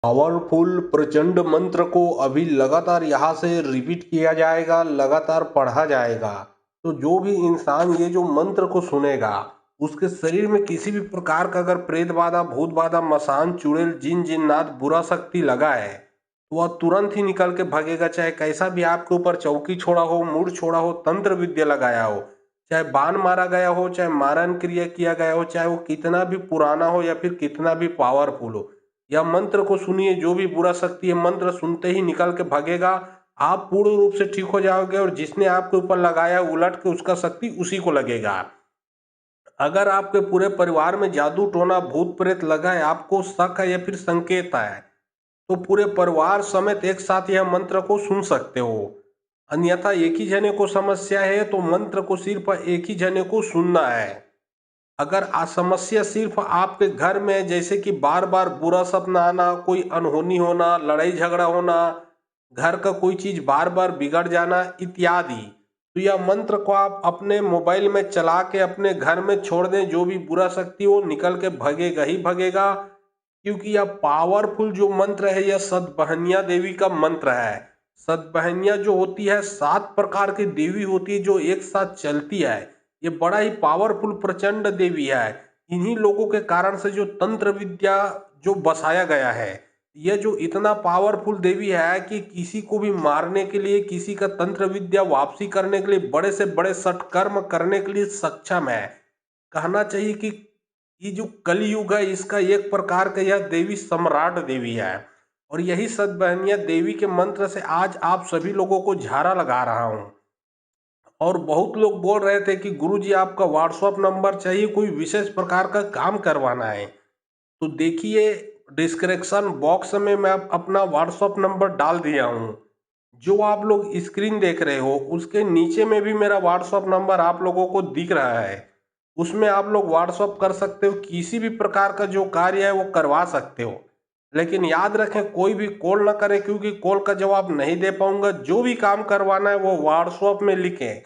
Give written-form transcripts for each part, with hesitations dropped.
Powerful प्रचंड मंत्र को अभी लगातार यहाँ से रिपीट किया जाएगा, लगातार पढ़ा जाएगा। तो जो भी इंसान ये जो मंत्र को सुनेगा, उसके शरीर में किसी भी प्रकार का अगर प्रेत बाधा, भूत बाधा, मसान, चुड़ैल, जिन जिन्नात, बुरा शक्ति लगा है, तो वह तुरंत ही निकल के भागेगा। चाहे कैसा भी आपके ऊपर चौकी छोड़ा हो, मूड छोड़ा हो, तंत्र विद्या लगाया हो, चाहे बाण मारा गया हो, चाहे मारण क्रिया किया गया हो, चाहे वो कितना भी पुराना हो या फिर कितना भी पावरफुल हो, या मंत्र को सुनिए। जो भी बुरा शक्ति है, मंत्र सुनते ही निकल के भागेगा। आप पूर्ण रूप से ठीक हो जाओगे और जिसने आपके ऊपर लगाया उलट के उसका शक्ति उसी को लगेगा। अगर आपके पूरे परिवार में जादू टोना भूत प्रेत लगा है, आपको शक है या फिर संकेत है, तो पूरे परिवार समेत एक साथ यह मंत्र को सुन सकते हो। अन्यथा एक ही जने को समस्या है तो मंत्र को सिर्फ एक ही जने को सुनना है। अगर समस्या सिर्फ आपके घर में है, जैसे कि बार बार बुरा सपना आना, कोई अनहोनी होना, लड़ाई झगड़ा होना, घर का कोई चीज बार बार बिगड़ जाना इत्यादि, तो यह मंत्र को आप अपने मोबाइल में चला के अपने घर में छोड़ दें। जो भी बुरा शक्ति हो निकल के भगेगा ही भगेगा। क्योंकि यह पावरफुल जो मंत्र है, यह सतबहनिया देवी का मंत्र है। सतबहनिया जो होती है, 7 प्रकार की देवी होती है जो एक साथ चलती है। ये बड़ा ही पावरफुल प्रचंड देवी है। इन्हीं लोगों के कारण से जो तंत्र विद्या जो बसाया गया है, यह जो इतना पावरफुल देवी है कि किसी को भी मारने के लिए, किसी का तंत्र विद्या वापसी करने के लिए, बड़े से बड़े सत्कर्म करने के लिए सक्षम है। कहना चाहिए कि ये जो कलयुग है, इसका एक प्रकार का यह देवी सम्राट देवी है। और यही सतबहनिया देवी के मंत्र से आज आप सभी लोगों को झारा लगा रहा हूँ। और बहुत लोग बोल रहे थे कि गुरुजी आपका व्हाट्सअप नंबर चाहिए, कोई विशेष प्रकार का काम करवाना है। तो देखिए, डिस्क्रिप्शन बॉक्स में मैं अपना व्हाट्सअप नंबर डाल दिया हूँ। जो आप लोग स्क्रीन देख रहे हो उसके नीचे में भी मेरा व्हाट्सअप नंबर आप लोगों को दिख रहा है। उसमें आप लोग व्हाट्सअप कर सकते हो, किसी भी प्रकार का जो कार्य है वो करवा सकते हो। लेकिन याद रखें, कोई भी कॉल ना करें, क्योंकि कॉल का जवाब नहीं दे पाऊंगा। जो भी काम करवाना है वो व्हाट्सअप में लिखें।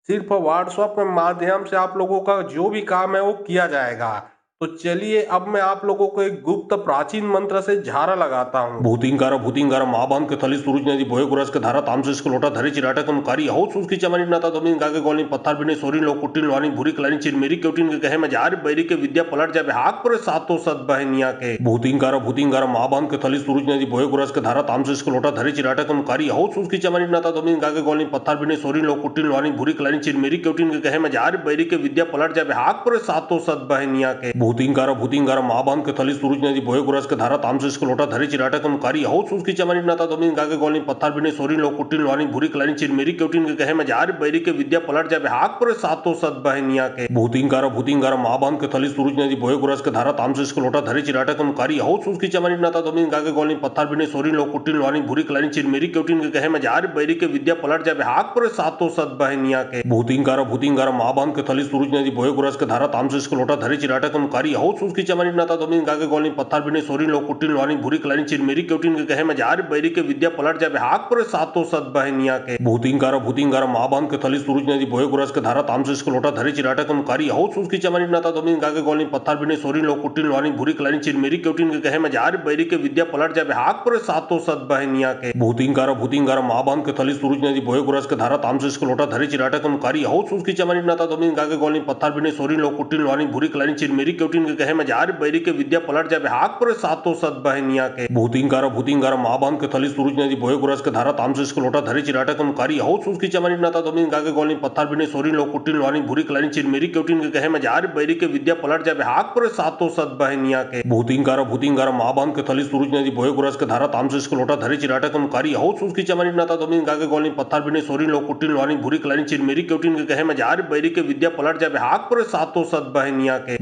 सिर्फ व्हाट्सएप के माध्यम से आप लोगों का जो भी काम है वो किया जाएगा। तो चलिए, अब मैं आप लोगों को एक गुप्त प्राचीन मंत्र से झारा लगाता हूँ। भूतिंगार महाबान के थली सूरज नदी बोहे गुरस के धारा तामसेस के लोटा धरी चिराटा कम कारी हो उसकी चमनी नाता तो मिन गागे गोली पत्थर बिने सोरी लोग कुटिन लवानी भूरी कलानी चिर मेरी क्योटिन के कहे में जार बैरी के विद्या पलट जाबे हाक पर सातों सत बहनिया के भूतिंगार महाबान के थली सूरज नदी बोहे गुरस के धारा तामसेस के लोटा धरी चिराटा कम कारी हो उसकी चमनी नाता तो मिन गागे गोली पत्थर बिने सोरी लोग कुटिन लवानी भूरी कलानी चिर मेरी क्योटिन के कहे में जार बैरी के विद्या पलट जाबे हाक पर सातों सत बहनिया के भूतिंगार महाबान के थली सूरज नदी बोहे गुरस के धारा तामसेस के लोटा धरी चिराटा कम कारी हो उसकी चमनी नाता तो मिन गागे गोली पत्थर बिने सोरी लोग कुटिन लवानी भूरी कलानी चिर मेरी क्योटिन के कहे में जार बैरी के विद्या पलट जाबे हाक पर सातों सत बहनिया के भूतिंगार महाबान के थली सूरज नदी बोहे गुरस के धारा तामसेस के लोटा धरी चिराटा कम कारी हो उसकी चमनी नाता तो मिन गागे गोली पत्थर बिने सोरी लोग कुटिन लवानी भूरी कलानी चिर मेरी क्योटिन के कहे में जार बैरी के विद्या पलट जाबे हाक पर सातों सत बहनिया के भूतिंगार महाबान के थली सूरज नदी बोहे गुरस के धारा तामसेस के लोटा धरी चिराटा कम कारी हो उसकी चमनी नाता तो मिन गागे गोली पत्थर बिने सोरी लोग कुटिन लवानी भूरी कलानी चिर मेरी क्योटिन के कहे में जार बैरी के विद्या पलट जाबे हाक पर सातों सत बहनिया के भूतिंगार महाबान के थली सूरज नदी बोहे गुरस के धारा तामसेस के लोटा धरी चिराटा कम कारी हो उसकी चमनी नाता तो मिन गागे गोली पत्थर बिने सोरी लोग कुटिन लवानी भूरी कलानी चिर मेरी क्योटिन के कहे में जार बैरी के विद्या पलट जाबे हाक पर सातों सत बहनिया के भूतिंगार महाबान के थली सूरज नदी बोहे गुरस के धारा तामसेस के लोटा धरी चिराटा कम कारी हो उसकी चमनी नाता तो मिन गागे गोली पत्थर बिने सोरी लोग कुटिन लवानी भूरी कलानी चिर मेरी क्योटिन के कहे में जार बैरी के विद्या पलट जाबे हाक पर सातों सत बहनिया के भूतिंगार महाबान के थली सूरज नदी बोहे गुरस के धारा तामसेस के लोटा धरी चिराटा कम कारी हो उसकी चमनी नाता तो मिन गागे गोली पत्थर बिने सोरी लोग कुटिन लवानी भूरी कलानी चिर मेरी क्योटिन के कहे में जार बैरी के विद्या पलट जाबे हाक पर सातों सत बहनिया के भूतिंगार महाबान के थली सूरज नदी बोहे गुरस के धारा तामसेस के लोटा धरी चिराटा कम कारी हो उसकी चमनी नाता तो मिन गागे गोली पत्थर बिने सोरी लोग कुटिन लवानी भूरी कलानी चिर मेरी क्योटिन के कहे में जार बैरी के विद्या पलट जाबे हाक पर सातों सत बहनिया के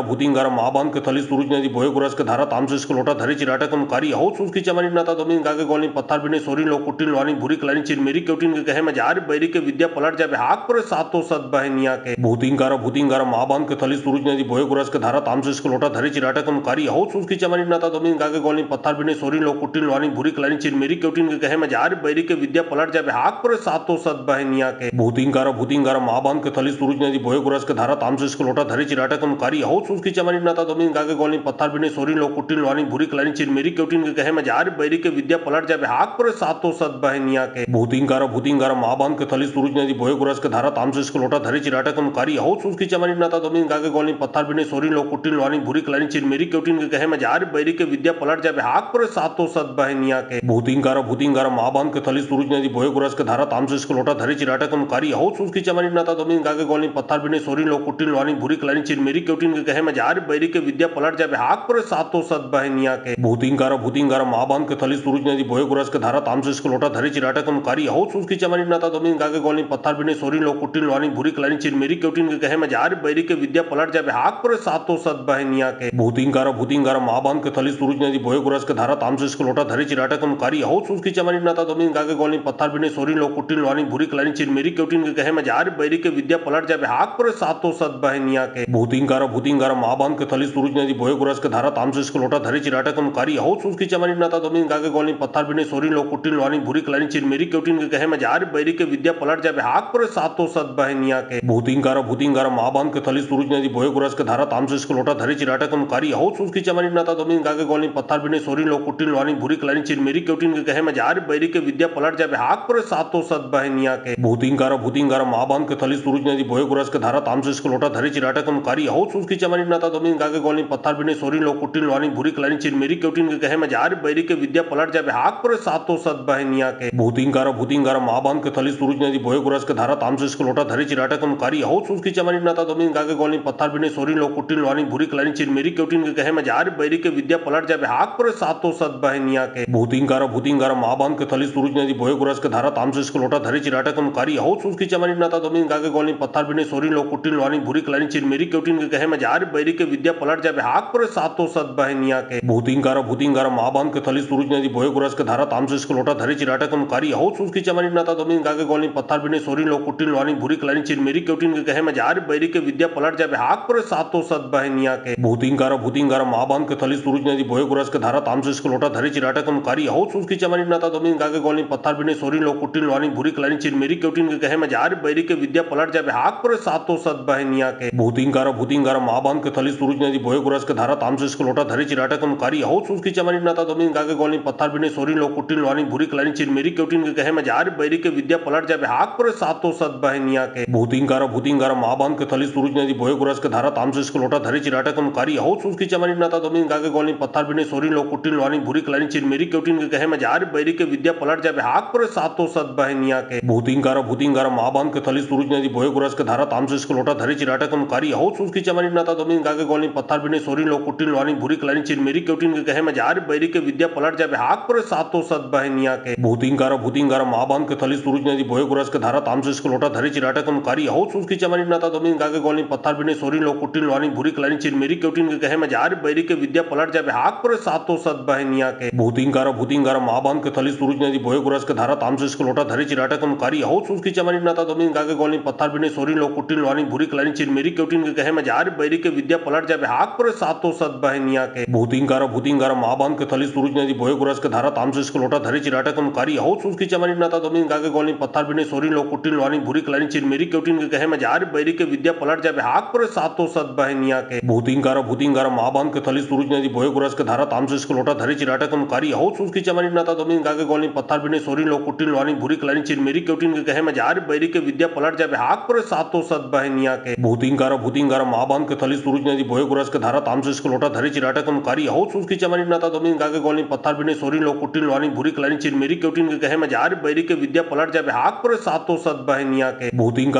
भूतिंगार महाबान के थली सूरज नदी बोहे गुरस के धारा तामसेस के लोटा धरी चिराटा कम कारी हो उसकी चमनी नाता तो मिन गागे गोली पत्थर बिने सोरी लोग कुटिन लवानी भूरी कलानी चिर मेरी क्योटिन के कहे में जार बैरी के विद्या पलट जाबे हाक पर सातों सत बहनिया के भूतिंगार महाबान के थली सूरज नदी बोहे गुरस के धारा तामसेस के लोटा धरी चिराटा कम कारी हो उसकी चमनी नाता तो मिन गागे गोली पत्थर बिने सोरी लोग कुटिन लवानी भूरी कलानी चिर मेरी क्योटिन के कहे में जार बैरी के विद्या पलट जाबे हाक पर सातों सत बहनिया के भूतिंगार महाबान के थली सूरज नदी बोहे गुरस के धारा तामसेस के लोटा धरी चिराटा कम कारी हो सुस्की चमानी नाता दोमिन गागे गोलिन पत्थर बिने सोरिन लो कुटिन लोनी भूरी कलानी चिरमेरी केउटिन के कहे मजार बैरी के विद्या पलट जाबे हाक पर सातो सत बहनिया के भूतिंगारा महाबान के थली सूरज नदी बोए गुरस के धारा तामसिस के लोटा धरी चिराटा कम कारी हो सुस्की चमानी नाता दोमिन गागे गोलिन पत्थर बिने सोरिन लो कुटिन लोनी भूरी कलानी चिरमेरी केउटिन के कहे मजार बैरी के विद्या पलट जाबे हाक पर सातो सत बहनिया के भूतिंगारा महाबान के थली सूरज नदी बोए गुरस के धारा तामसिस के लोटा धरी चिराटा कम कारी हो सुस्की चमानी नाता दोमिन गागे गोलिन पत्थर बिने सोरिन लो कुटिन लोनी भूरी कलानी चिरमेरी केउटिन के कहे मजार बैरी के विद्या पलट जाबे हाक पर सातो सत बहनिया के भूतिंगारा महाबान के थली सूरज नदी बोए गुरस के धारा तामसिस के लोटा धरी चिराटा कम कारी हो सुस्की चमानी नाता दोमिन गागे गोलिन पत्थर बिने सोरिन लो कुटिन लोनी भूरी कलानी चिरमेरी केउटिन के कहे मजार बैरी के विद्या पलट जाबे हाक पर सातो सत बहनिया के भूतिंगारा महाबान के थली सूरज नदी बोए गुरस के धारा तामसिस के लोटा धरी चिराटा कम कारी हो सुस्की चमानी नाता दोमिन गागे गोलिन पत्थर बिने सोरिन लो कुटिन लोनी भूरी कलानी चिरमेरी केउटिन के कहे मजार बैरी के विद्या पलट जाबे हाक पर सातो सत बहनिया के भूतिंगारा महाबान के थली सूरज नदी बोए गुरस के धारा तामसिस के लोटा धरी चिराटा कम कारी हो सुस्की चमानी नाता दोमिन गागे गोलिन पत्थर बिने सोरिन लो कुटिन लोनी भूरी कलानी चिरमेरी केउटिन के कहे मजार बैरी के विद्या पलट जाबे हाक पर सातो सत बहनिया के भूतिंगारा महाबान के थली सूरज नदी बोए गुरस के धारा तामसिस के लोटा धरी चिराटा कम कारी हो सुस्की चमानी नाता दोमिन गागे गोलिन पत्थर बिने सोरिन लो कुटिन लोनी भूरी कलानी चिरमेरी केउटिन के कहे मजार बैरी के विद्या पलट जाबे हाक पर सातो सत बहनिया के भूतिंगारा महाबान के थली सूरज नदी बोए गुरस के धारा तामसिस के लोटा धरी चिराटा कम कारी हो सुस्की चमानी नाता दोमिन गागे गोलिन पत्थर बिने सोरिन लो कुटिन लोनी भूरी कलानी चिरमेरी केउटिन के कहे मजार बैरी के विद्या पलट जाबे हाक पर सातो सत बहनिया के भूतिंगारा महाबान के थली सूरज नदी बोए गुरस के धारा तामसिस के लोटा धरी चिराटा कम कारी हो सुस्की चमानी नाता दोमिन गागे गोलिन पत्थर बिने सोरिन लो कुटिन लोनी भूरी कलानी चिरमेरी केउटिन के कहे मजार बैरी के विद्या पलट जाबे हाक पर सातो सत बहनिया के भूतिंगारा महाबान के थली सूरज नदी बोए गुरस के धारा तामसिस के लोटा धरी चिराटा कम कारी हो सुस्की चमानी नाता दोमिन गागे गोलिन पत्थर बिने सोरिन लो कुटिन लोनी भूरी कलानी चिरमेरी केउटिन के कहे मजार बैरी के विद्या पलट जाबे हाक पर सातो सत बहनिया के भूतिंगारा महाबान के थली सूरज नदी बोए गुरस के धारा तामसिस के लोटा धरी चिराटा कम कारी हो सुस्की चमानी नाता दोमिन गागे गोलिन पत्थर बिने सोरिन लो कुटिन लोनी भूरी कलानी चिरमेरी केउटिन के कहे मजार बैरी के विद्या पलट जाबे हाक पर सातो सत बहनिया के भूतिंगारा महाबान के थली सूरज नदी बोए गुरस के धारा तामसिस के लोटा धरी चिराटा कम कारी हो सुस्की चमानी नाता दोमिन गागे गोलिन पत्थर बिने सोरिन लो कुटिन लोनी भूरी कलानी चिरमेरी केउटिन के कहे मजार बैरी के विद्या पलट जाबे हाक पर सातो सत बहनिया के भूतिंगारा महाबान के थली सूरज नदी बोए गुरस के धारा तामसिस के लोटा धरी चिराटा कम कारी हो सुस्की चमानी नाता दोमिन गागे गोलिन पत्थर बिने सोरिन लो कुटिन लोनी भूरी कलानी चिरमेरी केउटिन के कहे मजार बैरी के विद्या पलट जाबे हाक पर सातो सत बहनिया के भूतिंगारा महाबान के थली सूरज नदी बोए गुरस के धारा तामसिस के लोटा धरी चिराटा कम कारी हो सुस्की चमानी नाता दोमिन गागे गोलिन पत्थर बिने सोरिन लो कुटिन लोनी भूरी कलानी चिरमेरी केउटिन के कहे मजार बैरी के विद्या पलट जाबे हाक पर सातो सत बहनिया के भूतिंगारा महाबान के थली सूरज नदी बोए गुरस के धारा तामसिस के लोटा धरी चिराटा कम कारी हो सुस्की चमानी नाता दोमिन गागे गोलिन पत्थर बिने सोरिन लो कुटिन लोनी भूरी कलानी चिरमेरी केउटिन के कहे मजार बैरी के विद्या पलट जाबे हाक पर सातो सत बहनिया के भूतिंगारा महाबान के थली सूरज नदी बोए गुरस के धारा तामसिस के लोटा धरी चिराटा कम कारी हो सुस्की चमानी नाता दोमिन गागे गोलिन पत्थर बिने सोरिन लो कुटिन लोनी भूरी कलानी चिरमेरी केउटिन के कहे मजार बैरी के विद्या पलट जाबे हाक पर सातो सत बहनिया के भूतिंगारा महाबान के थली सूरज नदी बोए गुरस के धारा तामसिस के लोटा धरी चिराटा कम कारी हो सुस्की चमानी नाता दोमिन गागे गोलिन पत्थर बिने सोरिन लो कुटिन लोनी भूरी कलानी चिरमेरी केउटिन के कहे मजार बैरी के विद्या पलट जाबे हाक पर सातो सत बहनिया के भूतिंगारा महाबान के थली सूरज नदी बोए गुरस के धारा तामसिस के लोटा धरी चिराटा कम कारी हो सुस्की चमानी नाता दोमिन गागे गोलिन पत्थर बिने सोरिन लो कुटिन लोनी भूरी कलानी चिरमेरी केउटिन के कहे मजार बैरी के विद्या पलट जाबे हाक पर सातो सत बहनिया के भूतिंगारा महाबान के थली सूरज नदी बोए गुरस के धारा तामसिस के लोटा धरी चिराटा कम कारी हो सुस्की चमानी नाता दोमिन गागे गोलिन पत्थर बिने सोरिन लो कुटिन लोनी भूरी कलानी चिरमेरी केउटिन के कहे मजार बैरी के विद्या पलट जाबे हाक पर सातो सत बहनिया के भूतिंगारा महाबान के थली सूरज नदी बोए गुरस के धारा तामसिस के लोटा धरी चिराटा कम कारी हो सुस्की चमानी नाता दोमिन गागे गोलिन पत्थर बिने सोरिन लो कुटिन लोनी भूरी कलानी चिरमेरी केउटिन के कहे मजार बैरी के विद्या पलट जाबे हाक पर सातो सत बहनिया के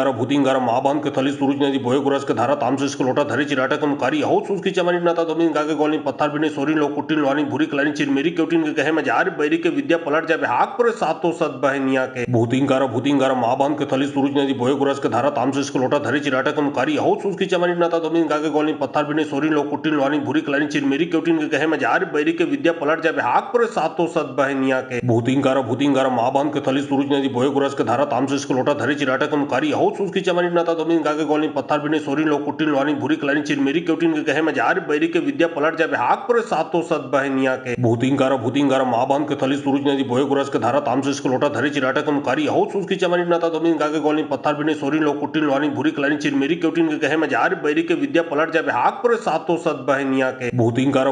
भूतिंगारा महाबान के थली सूरज नदी बोए गुरस के धारा तामसिस के लोटा धरी चिराटा कम कारी हो सुस्की चमानी नाता दोमिन गागे गोलिन पत्थर बिने सोरिन लो कुटिन लोनी भूरी कलानी चिरमेरी केउटिन के कहे मजार बैरी के विद्या पलट जाबे हाक पर सातो सत बहनिया के भूतिंगारा महाबान के थली सूरज नदी बोए गुरस के धारा तामसिस के लोटा धरी चिराटा कम कारी हो सुस्की चमानी नाता दोमिन गागे गोलिन पत्थर बिने सोरिन लो कुटिन लोनी भूरी कलानी चिरमेरी केउटिन के कहे मजार बैरी के विद्या पलट जाबे हाक पर सातो सत बहनिया के भूतिंगारा महाबान के थली सूरज नदी बोए गुरस के धारा तामसिस के लोटा धरी चिराटा कम कारी हो सुस्की चमानी नाता दोमिन गागे गोलिन पत्थर बिने सोरिन लो कुटिन लोनी भूरी कलानी चिरमेरी केउटिन के कहे मजार बैरी के विद्या पलट जाबे हाक पर सातो सत बहनिया के भूतिंगारा महाबान के थली सूरज नदी बोए गुरस के धारा तामसिस के लोटा धरी चिराटा कम कारी हो सुस्की चमानी नाता दोमिन गागे गोलिन पत्थर बिने सोरिन लो कुटिन लोनी भूरी कलानी चिरमेरी केउटिन के कहे मजार बैरी के विद्या पलट जाबे हाक पर सातो सत बहनिया के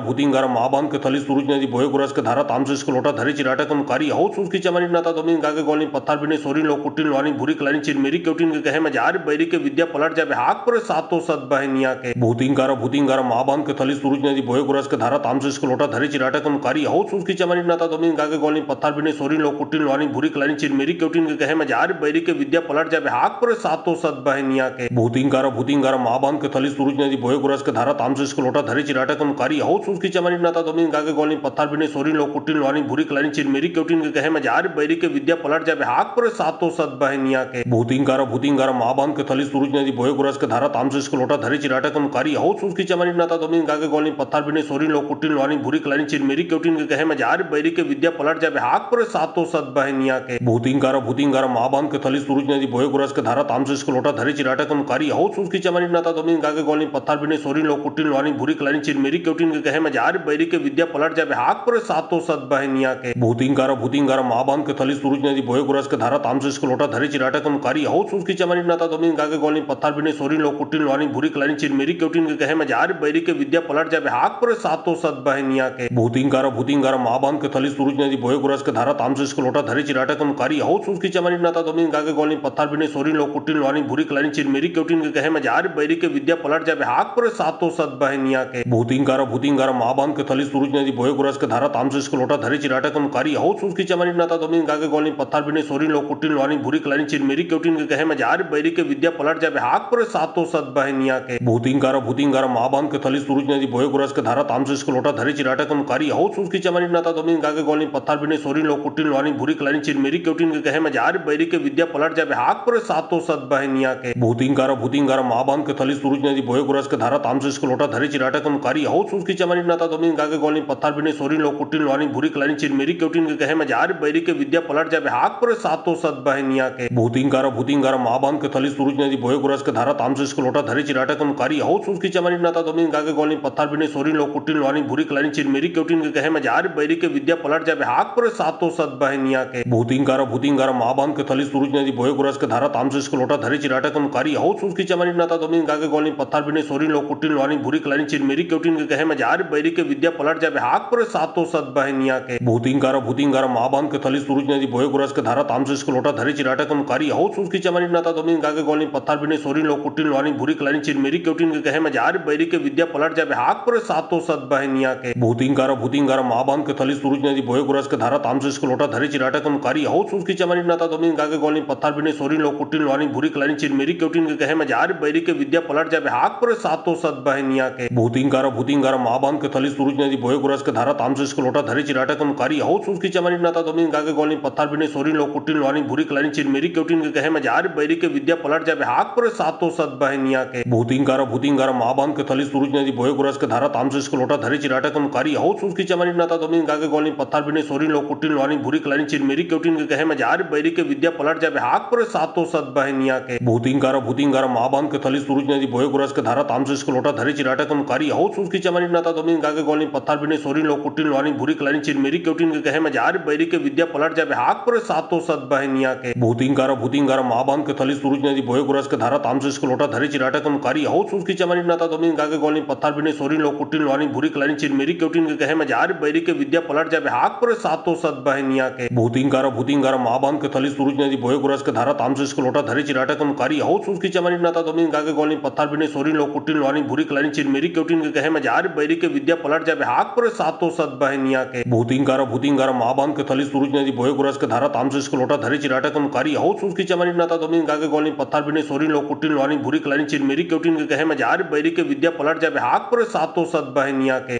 भूतिंगार माबान के थली सूरज नदी बोये गुरस के धारा तामसेस के लोटा धरी चिराटकम कारी हौ सुसकी चमनी नाता दोमिन गागे गोली पत्थर बिने सोरी लो कुटिन वानी भूरी कलानी चिरमेरी केउटिन के कहे मजार बैरी के विद्या पलट जाबे हाक पर सातो सत बहनिया के भूतिंगार माबान के थली सूरज नदी बोये गुरस के धारा तामसेस के लोटा धरी चिराटकम कारी हौ सुसकी चमनी नाता दोमिन गागे गोली पत्थर बिने सोरी लो कुटिन वानी भूरी कलानी चिरमेरी केउटिन के कहे मजार बैरी के विद्या पलट जाबे हाक पर सातो सत बहनिया के भूतिंगार माबान के थली सूरज नदी बोये गुरस के धारा तामसेस के लोटा धरी चिराटकम कारी हौ सुसकी चमनी नाता दोमिन गागे गोली पत्थर बिने सोरी लो कुटिन वानी भूरी कलानी चिरमेरी केउटिन के कहे मजार बैरी के विद्या पलट जाबे हाक पर सातो सत बहनिया के भूतिंगार माबान के थली सूरज नदी बोये गुरस के धारा तामसेस के लोटा धरी चिराटकम कारी हौ सुसकी चमनी नाता दोमिन गागे गोली पत्थर बिने सोरी लो कुटिन वानी भूरी कलानी चिरमेरी केउटिन के कहे मजार बैरी के विद्या पलट जाबे हाक पर सातो सत बहनिया के भूतिंगार माबान के थली सूरज नदी बोये गुरस के धारा तामसेस के लोटा धरी चिराटकम कारी हौ सुसकी चमनी नाता दोमिन गागे गोली पत्थर बिने सोरी लो कुटिन वानी भूरी कलानी चिरमेरी केउटिन के कहे मजार बैरी के विद्या पलट जाबे हाक पर सातो सत बहनिया के भूतिंगार माबान के थली सूरज नदी बोये गुरस के धारा तामसेस के लोटा धरी चिराटकम कारी हौ सुसकी चमनी नाता दोमिन गागे गोली पत्थर बिने सोरी लो कुटिन वानी भूरी कलानी चिरमेरी केउटिन के कहे मजार बैरी के विद्या पलट जाबे हाक पर सातो सत बहनिया के भूतिंगार माबान के थली सूरज नदी बोये गुरस के धारा तामसेस के लोटा धरी चिराटकम कारी हौ सुसकी चमनी नाता दोमिन गागे गोली पत्थर बिने सोरी लो कुटिन वानी भूरी कलानी चिरमेरी केउटिन के कहे मजार बैरी के विद्या पलट जाबे हाक पर सातो सत बहनिया के भूतिंगार माबान के थली सूरज नदी बोये गुरस के धारा तामसेस के लोटा धरी चिराटकम कारी हौ सुसकी चमनी नाता दोमिन गागे गोली पत्थर बिने सोरी लो कुटिन वानी भूरी कलानी चिरमेरी केउटिन के कहे मजार बैरी के विद्या पलट जाबे हाक पर सातो सत बहनिया के भूतिंगार माबान के थली सूरज नदी बोये गुरस के धारा तामसेस के लोटा धरी चिराटकम कारी हौ सुसकी चमनी नाता दोमिन गागे गोली पत्थर बिने सोरी लो कुटिन वानी भूरी कलानी चिरमेरी केउटिन के कहे मजार बैरी के विद्या पलट जाबे हाक पर सातो सत बहनिया के भूतिंगार माबान के थली सूरज नदी बोये गुरस के धारा तामसेस के लोटा धरी चिराटकम कारी हौ सुसकी चमनी नाता दोमिन गागे गोली पत्थर बिने सोरी लो कुटिन वानी भूरी कलानी चिरमेरी केउटिन के कहे मजार बैरी के विद्या पलट जाबे हाक पर सातो सत बहनिया के भूतिंगार माबान के थली सूरज नदी बोये गुरस के धारा तामसेस के लोटा धरी चिराटकम कारी हौ सुसकी चमनी नाता दोमिन गागे गोली पत्थर बिने सोरी लो कुटिन वानी भूरी कलानी चिरमेरी केउटिन के कहे मजार बैरी के विद्या पलट जाबे हाक पर सातो सत बहनिया के भूतिंगार माबान के थली सूरज नदी बोये गुरस के धारा तामसेस के लोटा धरी चिराटकम कारी हौ सुसकी चमनी नाता दोमिन गागे गोली पत्थर बिने सोरी लो कुटिन वानी भूरी कलानी चिरमेरी केउटिन के कहे मजार बैरी के विद्या पलट जाबे हाक पर सातो सत बहनिया के भूतिंगार माबान के थली सूरज नदी बोये गुरस के धारा तामसेस के लोटा धरी चिराटकम कारी हौ सुसकी चमनी नाता दोमिन गागे गोली पत्थर बिने सोरी लो कुटिन वानी भूरी कलानी चिरमेरी केउटिन के कहे मजार बैरी के विद्या पलट जाबे हाक पर सातो सत बहनिया के भूतिंगार माबान के थली सूरज नदी बोये गुरस के धारा तामसेस के लोटा धरी चिराटकम कारी हौ सुसकी चमनी नाता दोमिन गागे गोली पत्थर बिने सोरी लो कुटिन वानी भूरी कलानी चिरमेरी केउटिन के कहे मजार बैरी के विद्या पलट जाबे हाक पर सातो सत बहनिया के भूतिंगार माबान के थली सूरज नदी बोये गुरस के धारा तामसेस के लोटा धरी चिराटकम कारी हौ सुसकी चमनी नाता दोमिन गागे गोली पत्थर बिने सोरी लो कुटिन वानी भूरी कलानी चिरमेरी केउटिन के कहे मजार बैरी के विद्या पलट जाबे हाक पर सातो सत बहनिया के भूतिंगार माबान के थली सूरज नदी बोये गुरस के धारा तामसेस के लोटा धरी चिराटकम कारी हौ सुसकी चमनी नाता दोमिन गागे गोली पत्थर बिने सोरी लो कुटिन वानी भूरी कलानी चिरमेरी केउटिन के कहे मजार बैरी के विद्या पलट जाबे हाक पर सातो सत बहनिया के भूतिंगार माबान के थली सूरज नदी बोये गुरस के धारा तामसेस के लोटा धरी चिराटकम कारी हौ सुसकी चमनी नाता दोमिन गागे गोली पत्थर बिने सोरी लो कुटिन वानी भूरी कलानी चिरमेरी केउटिन के कहे मजार बैरी के विद्या पलट जाबे हाक पर सातो सत बहनिया के भूतिंगार माबान के थली सूरज नदी बोये गुरस के धारा तामसेस के लोटा धरी चिराटकम कारी हौ सुसकी चमनी नाता दोमिन गागे गोली पत्थर बिने सोरी लो कुटिन वानी भूरी कलानी चिरमेरी केउटिन के कहे मजार बैरी के विद्या पलट जाबे हाक पर सातो सत बहनिया के भूतिंगार माबान के थली सूरज नदी बोये गुरस के धारा तामसेस के लोटा धरी चिराटकम कारी हौ सुसकी चमनी नाता दोमिन गागे गोली पत्थर बिने सोरी लो कुटिन वानी भूरी कलानी चिरमेरी केउटिन के कहे मजार बैरी के विद्या पलट जाबे हाक पर सातो सत बहनिया के भूतिंगार माबान के थली सूरज नदी बोये गुरस के धारा तामसेस के लोटा धरी चिराटकम कारी हौ सुसकी चमनी नाता दोमिन गागे गोली पत्थर बिने सोरी लो कुटिन वानी भूरी कलानी चिरमेरी केउटिन के कहे मजार बैरी के विद्या पलट जाबे हाक पर सातो सत बहनिया के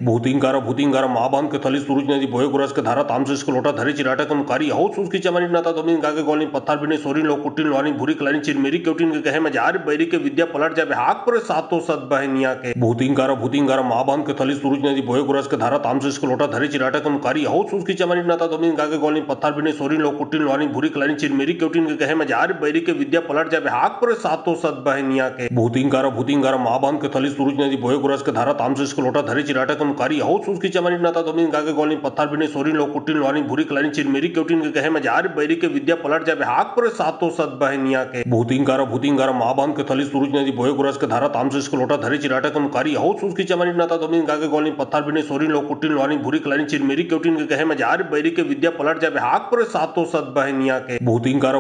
भूतिंगार माबान के थली सूरज नदी बोये गुरस के धारा तामसेस के लोटा धरी चिराटकम कारी हौ सुसकी चमनी नाता दोमिन गागे गोली पत्थर बिने सोरी लो कुटिन वानी भूरी कलानी चिरमेरी केउटिन के कहे मजार बैरी के विद्या पलट जाबे हाक पर सातो सत बहनिया के भूतिंगार माबान के थली सूरज नदी बोये गुरस के धारा तामसेस के लोटा धरी चिराटकम कारी हौ सुसकी चमनी नाता दोमिन गागे गोली पत्थर बिने सोरी लो कुटिन वानी भूरी कलानी चिरमेरी केउटिन के कहे मजार बैरी के विद्या पलट जाबे हाक पर सातो सत बहनिया के भूतिंगार माबान के थली सूरज नदी बोये गुरस के धारा तामसेस के लोटा धरी चिराटकम कारी हौ सुसकी चमनी नाता दोमिन गागे गोली पत्थर बिने सोरी लो कुटिन वानी भूरी कलानी चिरमेरी केउटिन के कहे मजार बैरी के विद्या पलट जाबे हाक पर सातो सत बहनिया के भूतिंगार माबान के थली सूरज नदी बोये गुरस के धारा तामसेस स्कुलोटा धरी चिराटा कमकारी हो सुसकी चमानी नाता दोमिन गागे गोलिन पत्थर बिने सोरिन लो कुटिन लोनी भूरी कलानी चिरमेरी क्योटिन के कहे मजार बैरी के विद्या पलट जाबे हाक पर सातो सत बहनिया के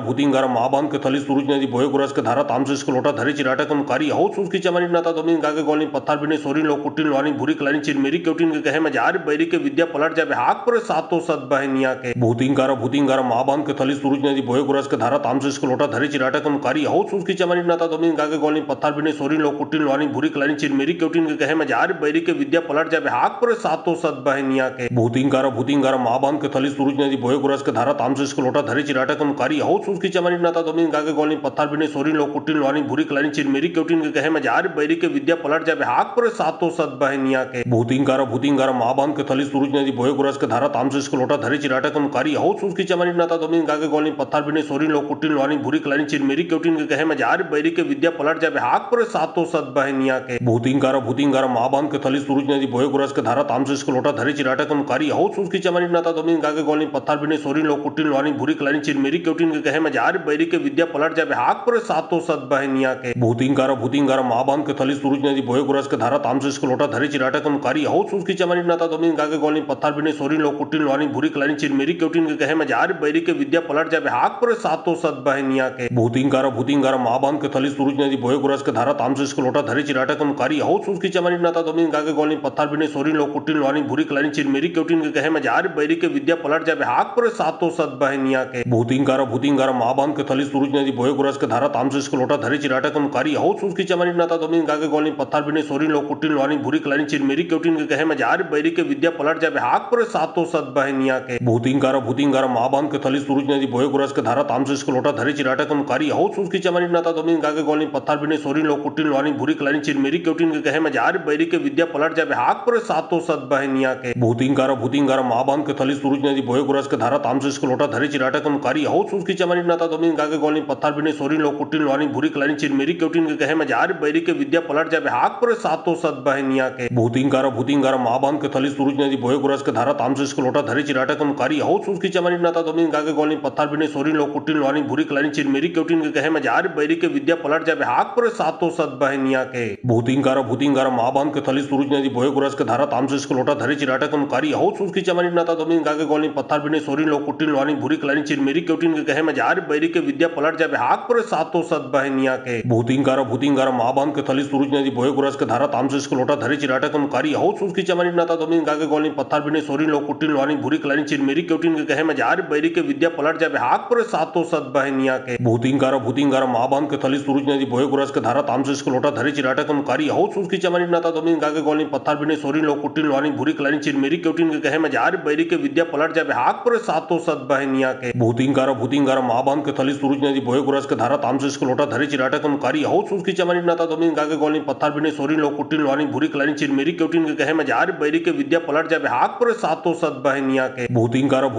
भूतिंगारा महाबान के थली सूरज नदी बोए गुरस के धारा तामसे स्कुलोटा धरी चिराटा कमकारी हो सुसकी चमानी नाता दोमिन गागे गोलिन पत्थर बिने सोरिन लो कुटिन लोनी भूरी कलानी चिरमेरी क्योटिन के कहे मजार बैरी के विद्या पलट जाबे हाक पर सातो सत बहनिया के भूतिंगारा महाबान के थली सूरज नदी बोए गुरस के धारा तामसे स्कुलोटा धरी चिराटा कमकारी हो सुसकी चमानी नाता दोमिन गागे गोलिन पत्थर बिने सोरिन लो कुटिन लोनी भूरी कलानी चिरमेरी क्योटिन के कहे मजार बैरी के विद्या पलट जाबे हाक पर सातो सत बहनिया के भूतिंगारा महाबान के थली सूरज नदी बोए गुरस के धारा तामसे स्कुलोटा धरी चिराटा कमकारी हो सुसकी चमानी नाता दोमिन गागे गोलिन पत्थर बिने सोरिन लो कुटिन लोनी भूरी कलानी चिरमेरी क्योटिन के कहे मजार बैरी के विद्या पलट जाबे हाक पर सातो सत बहनिया के भूतिंगारा महाबान के थली सूरज नदी बोए गुरस के धारा तामसे स्कुलोटा धरी चिराटा कमकारी हो सुसकी चमानी नाता दोमिन गागे गोलिन पत्थर बिने सोरिन लो कुटिन लोनी भूरी कलानी चिरमेरी क्योटिन के कहे मजार बैरी के विद्या पलट जाबे हाक पर सातो सत बहनिया के भूतिंगारा महाबान के थली सूरज नदी बोए गुरस के धारा तामसे स्कुलोटा धरी चिराटा कमकारी हो सुसकी चमानी नाता दोमिन गागे गोलिन पत्थर बिने सोरिन लो कुटिन लोनी भूरी कलानी चिरमेरी क्योटिन के कहे मजार बैरी के विद्या पलट जाबे हाक पर सातो सत बहनिया के भूतिंगारा महाबान के थली सूरज नदी बोए गुरस के धारा तामसे स्कुलोटा धरी चिराटा कमकारी हो सुसकी चमानी नाता दोमिन गागे गोलिन पत्थर बिने सोरिन लो कुटिन लोनी भूरी कलानी चिरमेरी क्योटिन के कहे मजार बैरी के विद्या पलट जाबे हाक पर सातो सत बहनिया के भूतिंगारा महाबान के थली सूरज नदी बोए गुरस के धारा तामसे स्कुलोटा धरी चिराटा कमकारी हो सुसकी चमानी नाता दोमिन गागे गोलिन पत्थर बिने सोरिन लो कुटिन लोनी भूरी कलानी चिरमेरी क्योटिन के कहे मजार बैरी के विद्या पलट जाबे हाक पर सातो सत बहनिया के भूतिंगारा महाबान के थली सूरज नदी बोए गुरस के धारा तामसे स्कुलोटा धरी चिराटा कमकारी हो सुसकी चमानी नाता दोमिन गागे गोलिन पत्थर बिने सोरिन लो कुटिन लोनी भूरी कलानी चिरमेरी क्योटिन के कहे मजार बैरी के विद्या पलट जाबे हाक पर सातो सत बहनिया के भूतिंगारा महाबान के थली सूरज नदी बोए गुरस के धारा तामसे स्कुलोटा धरी चिराटा कमकारी हो सुसकी चमानी नाता दोमिन गागे गोलिन पत्थर बिने सोरिन लो कुटिन लोनी भूरी कलानी चिरमेरी क्योटिन के कहे मजार बैरी के विद्या पलट जाबे हाक पर सातो सत बहनिया के भूतिंगारा महाबान के थली सूरज नदी बोए गुरस के धारा तामसे स्कुलोटा धरी चिराटा कमकारी हो सुसकी चमानी नाता दोमिन गागे गोलिन पत्थर बिने सोरिन लो कुटिन लोनी भूरी कलानी चिरमेरी क्योटिन के कहे मजार बैरी के विद्या पलट जाबे हाक पर सातो सत बहनिया के भूतिंगारा महाबान के थली सूरज नदी बोए गुरस के धारा तामसे स्कुलोटा धरी चिराटा कमकारी हो सुसकी चमानी नाता दोमिन गागे गोलिन पत्थर बिने सोरिन लो कुटिन लोनी भूरी कलानी चिरमेरी क्योटिन के कहे मजार बैरी के विद्या पलट जाबे हाक पर सातो सत बहनिया के भूतिंगारा महाबान के थली सूरज नदी बोए गुरस के धारा तामसे स्कुलोटा धरी चिराटा कमकारी हो सुसकी चमानी नाता दोमिन गागे गोलिन पत्थर बिने सोरिन लो कुटिन लोनी भूरी कलानी चिरमेरी क्योटिन के कहे मजार बैरी के विद्या पलट जाबे हाक पर सातो सत बहनिया के भूतिंगारा महाबान के थली सूरज नदी बोए गुरस के धारा तामसे स्कुलोटा धरी चिराटा कमकारी हो सुसकी चमानी नाता दोमिन गागे गोलिन पत्थर बिने सोरिन लो कुटिन लोनी भूरी कलानी चिरमेरी क्योटिन के कहे मजार बैरी के विद्या पलट जाबे हाक पर सातो सत बहनिया के भूतिंगारा महाबान के थली सूरज नदी बोए गुरस के धारा तामसे स्कुलोटा धरी चिराटा कमकारी हो सुसकी चमानी नाता दोमिन गागे गोलिन पत्थर बिने सोरिन लो कुटिन लोनी भूरी कलानी चिरमेरी क्योटिन के कहे मजार बैरी के विद्या पलट जाबे हाक पर सातो सत बहनिया के भूतिंगारा महाबान के थली सूरज नदी बोए गुरस के धारा तामसे स्कुलोटा धरी चिराटा कमकारी हो सुसकी चमानी नाता दोमिन गागे गोलिन पत्थर बिने सोरिन लो कुटिन लोनी भूरी कलानी चिरमेरी क्योटिन के कहे मजार बैरी के विद्या पलट जाबे हाक पर सातो सत बहनिया के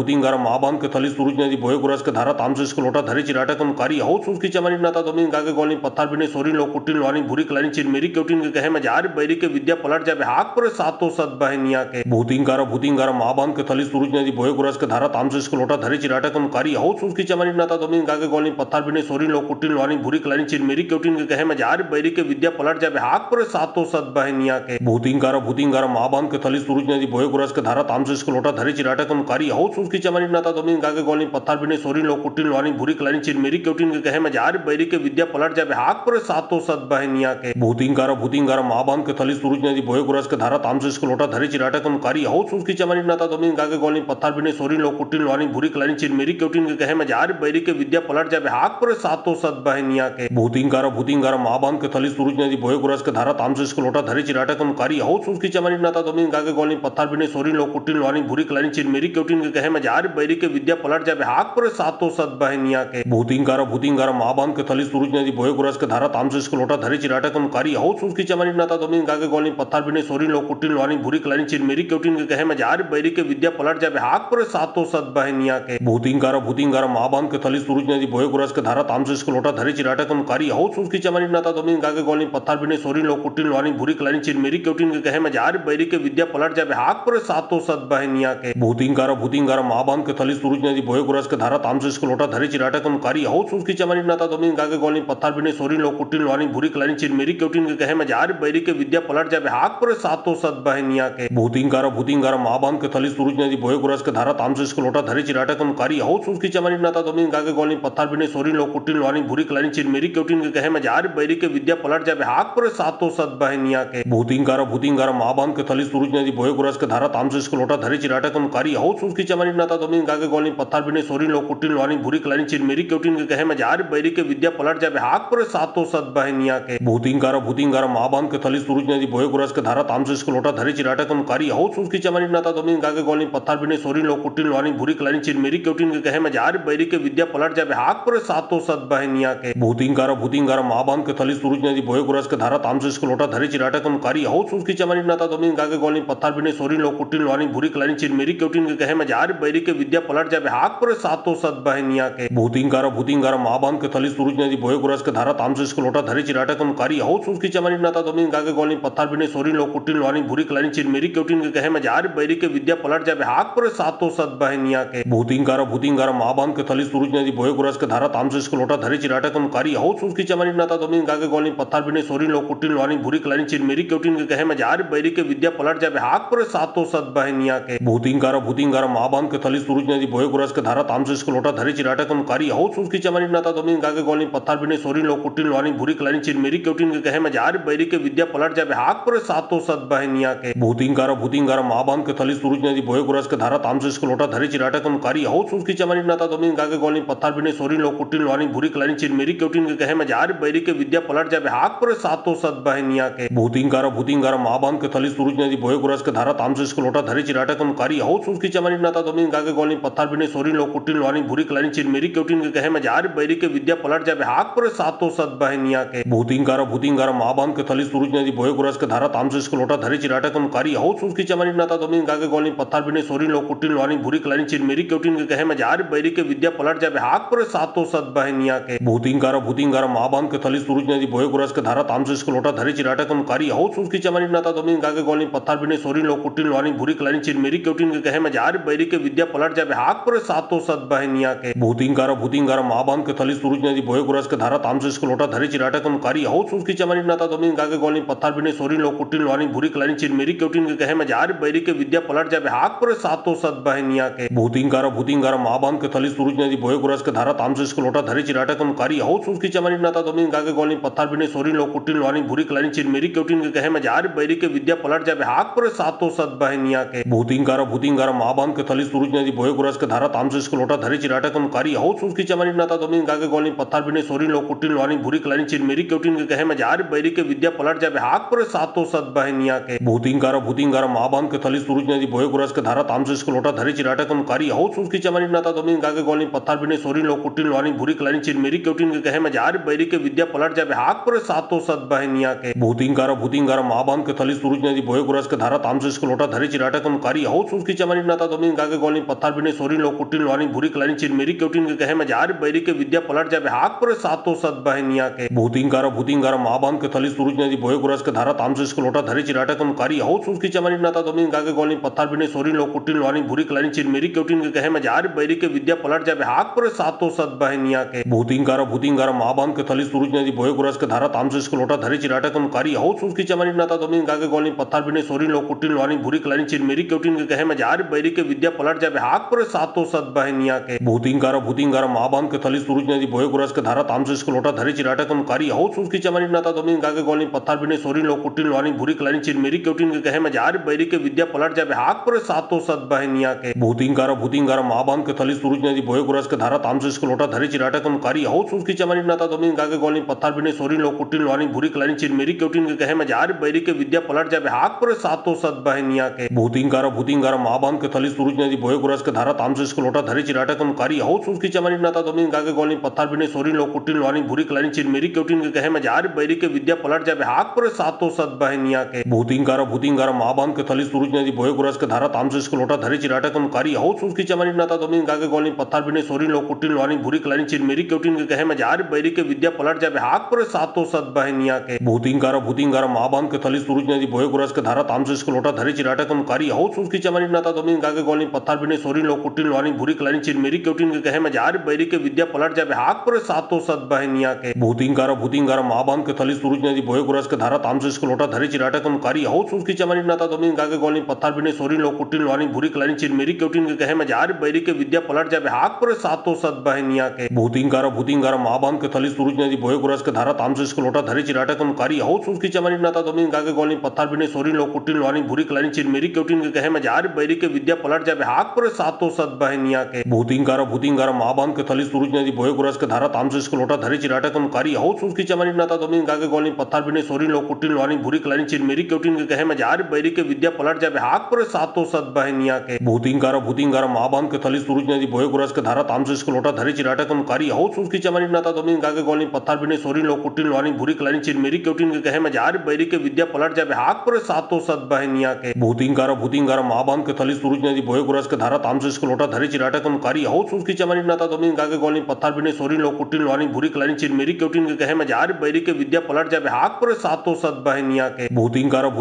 भूतिंगारा महाबान के थली सूरज नदी बोए गुरस के धारा तामसे स्कुलोटा धरी चिराटा कमकारी हो सुसकी चमानी नाता दोमिन गागे गोलिन पत्थर बिने सोरिन लो कुटिन लोनी भूरी कलानी चिरमेरी क्योटिन के कहे मजार बैरी के विद्या पलट जाबे हाक पर सातो सत बहनिया के भूतिंगारा महाबान के थली सूरज नदी बोए गुरस के धारा तामसे स्कुलोटा धरी चिराटा कमकारी हो सुसकी चमानी नाता दोमिन गागे गोलिन पत्थर बिने सोरिन लो कुटिन लोनी भूरी कलानी चिरमेरी क्योटिन के कहे मजार बैरी के विद्या पलट जाबे हाक पर सातो सत बहनिया के भूतिंगारा महाबान के थली सूरज नदी बोए गुरस के धारा तामसे स्कुलोटा धरी चिराटा कमकारी हो सुसकी चमानी नाता दोमिन गागे गोलिन पत्थर बिने सोरिन लो कुटिन लोनी भूरी कलानी चिरमेरी क्योटिन के कहे मजार बैरी के विद्या पलट जाबे हाक पर सातो सत बहनिया के भूतिंगारा महाबान के थली सूरज नदी बोए गुरस के धारा तामसे स्कुलोटा धरी चिराटा कमकारी हो सुसकी चमानी नाता दोमिन गागे गोलिन पत्थर बिने सोरिन लो कुटिन लोनी भूरी कलानी चिरमेरी क्योटिन के कहे मजार बैरी के विद्या पलट जाबे हाक पर सातो सत बहनिया के भूतिंगारा महाबान के थली सूरज नदी बोए गुरस के धारा तामसे स्कुलोटा धरी चिराटा कमकारी हो सुसकी चमानी नाता दोमिन गागे गोलिन पत्थर बिने सोरिन लो कुटिन लोनी भूरी कलानी चिरमेरी क्योटिन के कहे मजार बैरी के विद्या पलट जाबे हाक पर सातो सत बहनिया के भूतिंगारा महाबान के थली सूरज नदी बोए गुरस के धारा तामसे स्कुलोटा धरी चिराटा कमकारी हो सुसकी चमानी नाता दोमिन गागे गोलिन पत्थर बिने सोरिन लो कुटिन लोनी भूरी कलानी चिरमेरी क्योटिन के कहे मजार बैरी के विद्या पलट जाबे हाक पर सातो सत बहनिया के भूतिंगारा महाबान के थली सूरज नदी बोए गुरस के धारा तामसे स्कुलोटा धरी चिराटा कमकारी हो सुसकी चमानी नाता दोमिन गागे गोलिन पत्थर बिने सोरिन लो कुटिन लोनी भूरी कलानी चिरमेरी क्योटिन के कहे मजार बैरी के विद्या पलट जाबे हाक पर सातो सत बहनिया के भूतिंगारा महाबान के थली सूरज नदी बोए गुरस के धारा तामसे स्कुलोटा धरी चिराटा कमकारी हो सुसकी चमानी नाता दोमिन गागे गोलिन पत्थर बिने सोरिन लो कुटिन लोनी भूरी कलानी चिरमेरी केउटिन के कहे मजार बैरी के विद्या पलट जाबे हाक पर सातो सत बहनिया के भूतिंगारा माँ बांध के थली सूरज नदी बोए गुरस के धारा तामसे इसको लोटा धरी चिराटा कम कारी हो सुसकी चमनी नाता दोमिन गागे गोली पत्थर बिने सोरी लो कुटिन वानी भूरी कलानी चिरमेरी केउटिन के कहे मजार बैरी के विद्या पलट जाबे हाक पर सातो सत बहनिया के भूतिंगारा माँ बांध के थली सूरज नदी बोए गुरस के धारा तामसे इसको लोटा धरी चिराटा कम कारी हो सुसकी चमनी नाता दोमिन गागे गोली पत्थर बिने सोरी लो कुटिन वानी भूरी कलानी चिरमेरी केउटिन के कहे मजार बैरी के विद्या पलट जाबे हाक पर सातो सत बहनिया के भूतिंगारा माँ बांध के थली सूरज नदी बोए गुरस के धारा तामसे इसको लोटा धरी चिराटा कम कारी हो सुसकी चमनी नाता दोमिन गागे गोली पत्थर बिने सोरी लो कुटिन वानी भूरी कलानी चिरमेरी केउटिन के कहे मजार बैरी के विद्या पलट जाबे हाक पर सातो सत बहनिया के भूतिंगारा माँ बांध के थली सूरज नदी बोए गुरस के धारा तामसे इसको लोटा धरी चिराटा कम कारी हो सुसकी चमनी नाता दोमिन गागे गोली पत्थर बिने सोरी लो कुटिन वानी भूरी कलानी चिरमेरी केउटिन के कहे मजार बैरी के विद्या पलट जाबे हाक पर सातो सत बहनिया के भूतिंगारा माँ बांध के थली सूरज नदी बोए गुरस के धारा तामसे इसको लोटा धरी चिराटा कम कारी हो सुसकी चमनी नाता दोमिन गागे गोली पत्थर बिने सोरी लो कुटिन वानी भूरी कलानी चिरमेरी केउटिन के कहे मजार बैरी के विद्या पलट जाबे हाक पर सातो सत बहनिया के भूतिंगारा माँ बांध के थली सूरज नदी बोए गुरस के धारा तामसे इसको लोटा धरी चिराटा कम कारी हो सुसकी चमनी नाता दोमिन गागे गोली पत्थर बिने सोरी लो कुटिन वानी भूरी कलानी चिरमेरी केउटिन के कहे मजार बैरी के विद्या पलट जाबे हाक पर सातो सत बहनिया के भूतिंगारा माँ बांध के थली सूरज नदी बोए गुरस के धारा तामसे इसको लोटा धरी चिराटा कम कारी हो सुसकी चमनी नाता दोमिन गागे गोली पत्थर बिने सोरी लो कुटिन वानी भूरी कलानी चिरमेरी केउटिन के कहे मजार बैरी के विद्या पलट जाबे हाक पर सातो सत बहनिया के भूतिंगारा माँ बांध के थली सूरज नदी बोए गुरस के धारा तामसे इसको लोटा धरी चिराटा कम कारी हो सुसकी चमनी नाता दोमिन गागे गोली पत्थर बिने सोरी लो कुटिन वानी भूरी कलानी चिरमेरी केउटिन के कहे मजार बैरी के विद्या पलट जाबे हाक पर सातो सत बहनिया के भूतिंगारा माँ बांध के थली सूरज नदी बोए गुरस के धारा तामसे इसको लोटा धरी चिराटा कम कारी हो सुसकी चमनी नाता दोमिन गागे गोली पत्थर बिने सोरी लो कुटिन वानी भूरी कलानी चिरमेरी केउटिन के कहे मजार बैरी के विद्या पलट जाबे हाक पर सातो सत बहनिया के भूतिंगारा माँ बांध के थली सूरज नदी बोए गुरस के धारा तामसे इसको लोटा धरी चिराटा कम कारी हो सुसकी चमनी नाता दोमिन गागे गोली पत्थर बिने सोरी लो कुटिन वानी भूरी कलानी चिरमेरी केउटिन के कहे मजार बैरी के विद्या पलट जाबे हाक पर सातो सत बहनिया के भूतिंगारा माँ बांध के थली सूरज नदी बोए गुरस के धारा तामसे इसको लोटा धरी चिराटा कम कारी हो सुसकी चमनी नाता दोमिन गागे गोली पत्थर बिने सोरी लो कुटिन वानी भूरी कलानी चिरमेरी केउटिन के कहे मजार बैरी के विद्या पलट जाबे हाक पर सातो सत बहनिया के भूतिंगारा माँ बांध के थली सूरज नदी बोए गुरस के धारा तामसे इसको लोटा धरी चिराटा कम कारी हो सुसकी चमनी नाता दोमिन गागे गोली पत्थर बिने सोरी लो कुटिन वानी भूरी कलानी चिरमेरी केउटिन के कहे मजार बैरी के विद्या पलट जाबे हाक पर सातो सत बहनिया के भूतिंगारा माँ बांध के थली सूरज नदी बोए गुरस के धारा तामसे इसको लोटा धरी चिराटा कम कारी हो सुसकी चमनी नाता दोमिन गागे गोली पत्थर बिने सोरी लो कुटिन वानी भूरी कलानी चिरमेरी केउटिन के कहे मजार बैरी के विद्या पलट जाबे हाक पर सातो सत बहनिया के भूतिंगारा माँ बांध के थली सूरज नदी बोए गुरस के धारा तामसे इसको लोटा धरी चिराटा कम कारी हो सुसकी चमनी नाता दोमिन गागे गोली पत्थर बिने सोरी लो कुटिन वानी भूरी कलानी चिरमेरी केउटिन के कहे मजार बैरी के विद्या पलट जाबे हाक पर सातो सत बहनिया के भूतिंगारा माँ बांध के थली सूरज नदी बोए गुरस के धारा तामसे इसको लोटा धरी चिराटा कम कारी हो सुसकी चमनी नाता दोमिन गागे गोली पत्थर बिने सोरी लो कुटिन वानी भूरी कलानी चिरमेरी केउटिन के कहे मजार बैरी के विद्या पलट जाबे हाक पर सातो सत बहनिया के भूतिंगारा माँ बांध के थली सूरज नदी बोए गुरस के धारा तामसे इसको लोटा धरी चिराटा कम कारी हो सुसकी चमनी नाता दोमिन गागे गोली पत्थर बिने सोरी लो कुटिन वानी भूरी कलानी चिरमेरी केउटिन के कहे मजार बैरी के विद्या पलट जाबे हाक पर सातो सत बहनिया के भूतिंगारा माँ बांध के थली सूरज नदी बोए गुरस के धारा तामसे इसको लोटा धरी चिराटा कम कारी हो सुसकी चमनी नाता दोमिन गागे गोली पत्थर बिने सोरी लो कुटिन वानी भूरी कलानी चिरमेरी केउटिन के कहे मजार बैरी के विद्या पलट जाबे हाक पर सातो सत बहनिया के भूतिंगारा माँ बांध के थली सूरज नदी बोए गुरस के धारा तामसे इसको लोटा धरी चिराटा कम कारी हो सुसकी चमनी नाता दोमिन गागे गोली पत्थर बिने सोरी लो कुटिन वानी भूरी कलानी चिरमेरी केउटिन के कहे मजार बैरी के विद्या पलट जाबे हाक पर सातो सत बहनिया के भूतिंगारा माँ बांध के थली सूरज नदी बोए गुरस के धारा तामसे इसको लोटा धरी चिराटा कम कारी हो सुसकी चमनी नाता दोमिन गागे गोली पत्थर बिने सोरी लो कुटिन वानी भूरी कलानी चिरमेरी केउटिन के कहे मजार बैरी के विद्या पलट जाबे हाक पर सातो सत बहनिया के भूतिंगारा माँ बांध के थली सूरज नदी बोए गुरस के धारा तामसे इसको लोटा धरी चिराटा कम कारी हो सुसकी चमनी नाता दोमिन गागे गोली पत्थर बिने सोरी लो कुटिन वानी भूरी कलानी चिरमेरी केउटिन के कहे मजार बैरी के विद्या पलट जाबे हाक पर सातो सत बहनिया के भूतिंगारा माँ बांध के थली सूरज नदी बोए गुरस के धारा तामसे इसको लोटा धरी चिराटा कम कारी हो सुसकी चमनी नाता दोमिन गागे गोली पत्थर बिने सोरी लो कुटिन वानी भूरी कलानी चिरमेरी केउटिन के कहे मजार बैरी के विद्या पलट जाबे हाक पर सातो सत बहनिया के भूतिंगारा माँ बांध के थली सूरज नदी बोए गुरस के धारा तामसे इसको लोटा धरी चिराटा कम कारी हो सुसकी चमनी नाता दोमिन गागे गोली पत्थर बिने सोरी लो कुटिन वानी भूरी कलानी चिरमेरी केउटिन के कहे मजार बैरी के विद्या पलट जाबे हाक पर सातो सत बहनिया के भूतिंगारा माँ बांध के थली सूरज नदी बोए गुरस के धारा तामसे इसको लोटा धरी चिराटा कम कारी हो सुसकी चमनी नाता दोमिन गागे गोली पत्थर बिने सोरी लो कुटिन वानी भूरी कलानी चिरमेरी केउटिन के कहे मजार बैरी के विद्या पलट जाबे हाक पर सातो सत बहनिया के भूतिंगारा माँ बांध के थली थली सूरज नदी बोहे गुरस के धारा तामसे इसको लोटा धरे चिराटा कम कारी हो सुसकी चमनी नाता दोमिन गागे गोलिन पत्थर बिने सोरिन लो कुटिन वानी भूरी कलानी चिरमेरी केउटिन के कहे मजार बैरी के विद्या पलट जाबे हाक पर सातो सत बहनिया के भूतिंगारा महाबान के थली सूरज नदी बोहे गुरस के धारा तामसे इसको लोटा धरे चिराटा कम कारी हो सुसकी चमनी नाता दोमिन गागे गोलिन पत्थर बिने सोरिन लो कुटिन वानी भूरी कलानी चिरमेरी केउटिन के कहे मजार बैरी के विद्या पलट जाबे हाक पर सातो सत बहनिया के भूतिंगारा महाबान के थली सूरज नदी बोहे गुरस के धारा तामसे इसको लोटा धरे चिराटा कम कारी हो सुसकी चमनी नाता दोमिन गागे गोलिन पत्थर बिने सोरिन लो कुटिन वानी भूरी कलानी चिरमेरी केउटिन के कहे मजार बैरी के विद्या पलट जाबे हाक पर सातो सत बहनिया के भूतिंगारा महाबान के थली सूरज नदी बोहे गुरस के धारा तामसे इसको लोटा धरे चिराटा कम कारी हो सुसकी चमनी नाता दोमिन गागे गोलिन पत्थर बिने सोरिन लो कुटिन वानी भूरी कलानी चिरमेरी केउटिन के कहे मजार बैरी के विद्या पलट जाबे हाक पर सातो सत बहनिया के भूतिंगारा महाबान के थली सूरज नदी बोहे गुरस के धारा तामसे इसको लोटा धरे चिराटा कम कारी हो सुसकी चमनी नाता दोमिन गागे गोलिन पत्थर बिने सोरिन लो कुटिन वानी भूरी कलानी चिरमेरी केउटिन के कहे मजार बैरी के विद्या पलट जाबे हाक पर सातो सत बहनिया के भूतिंगारा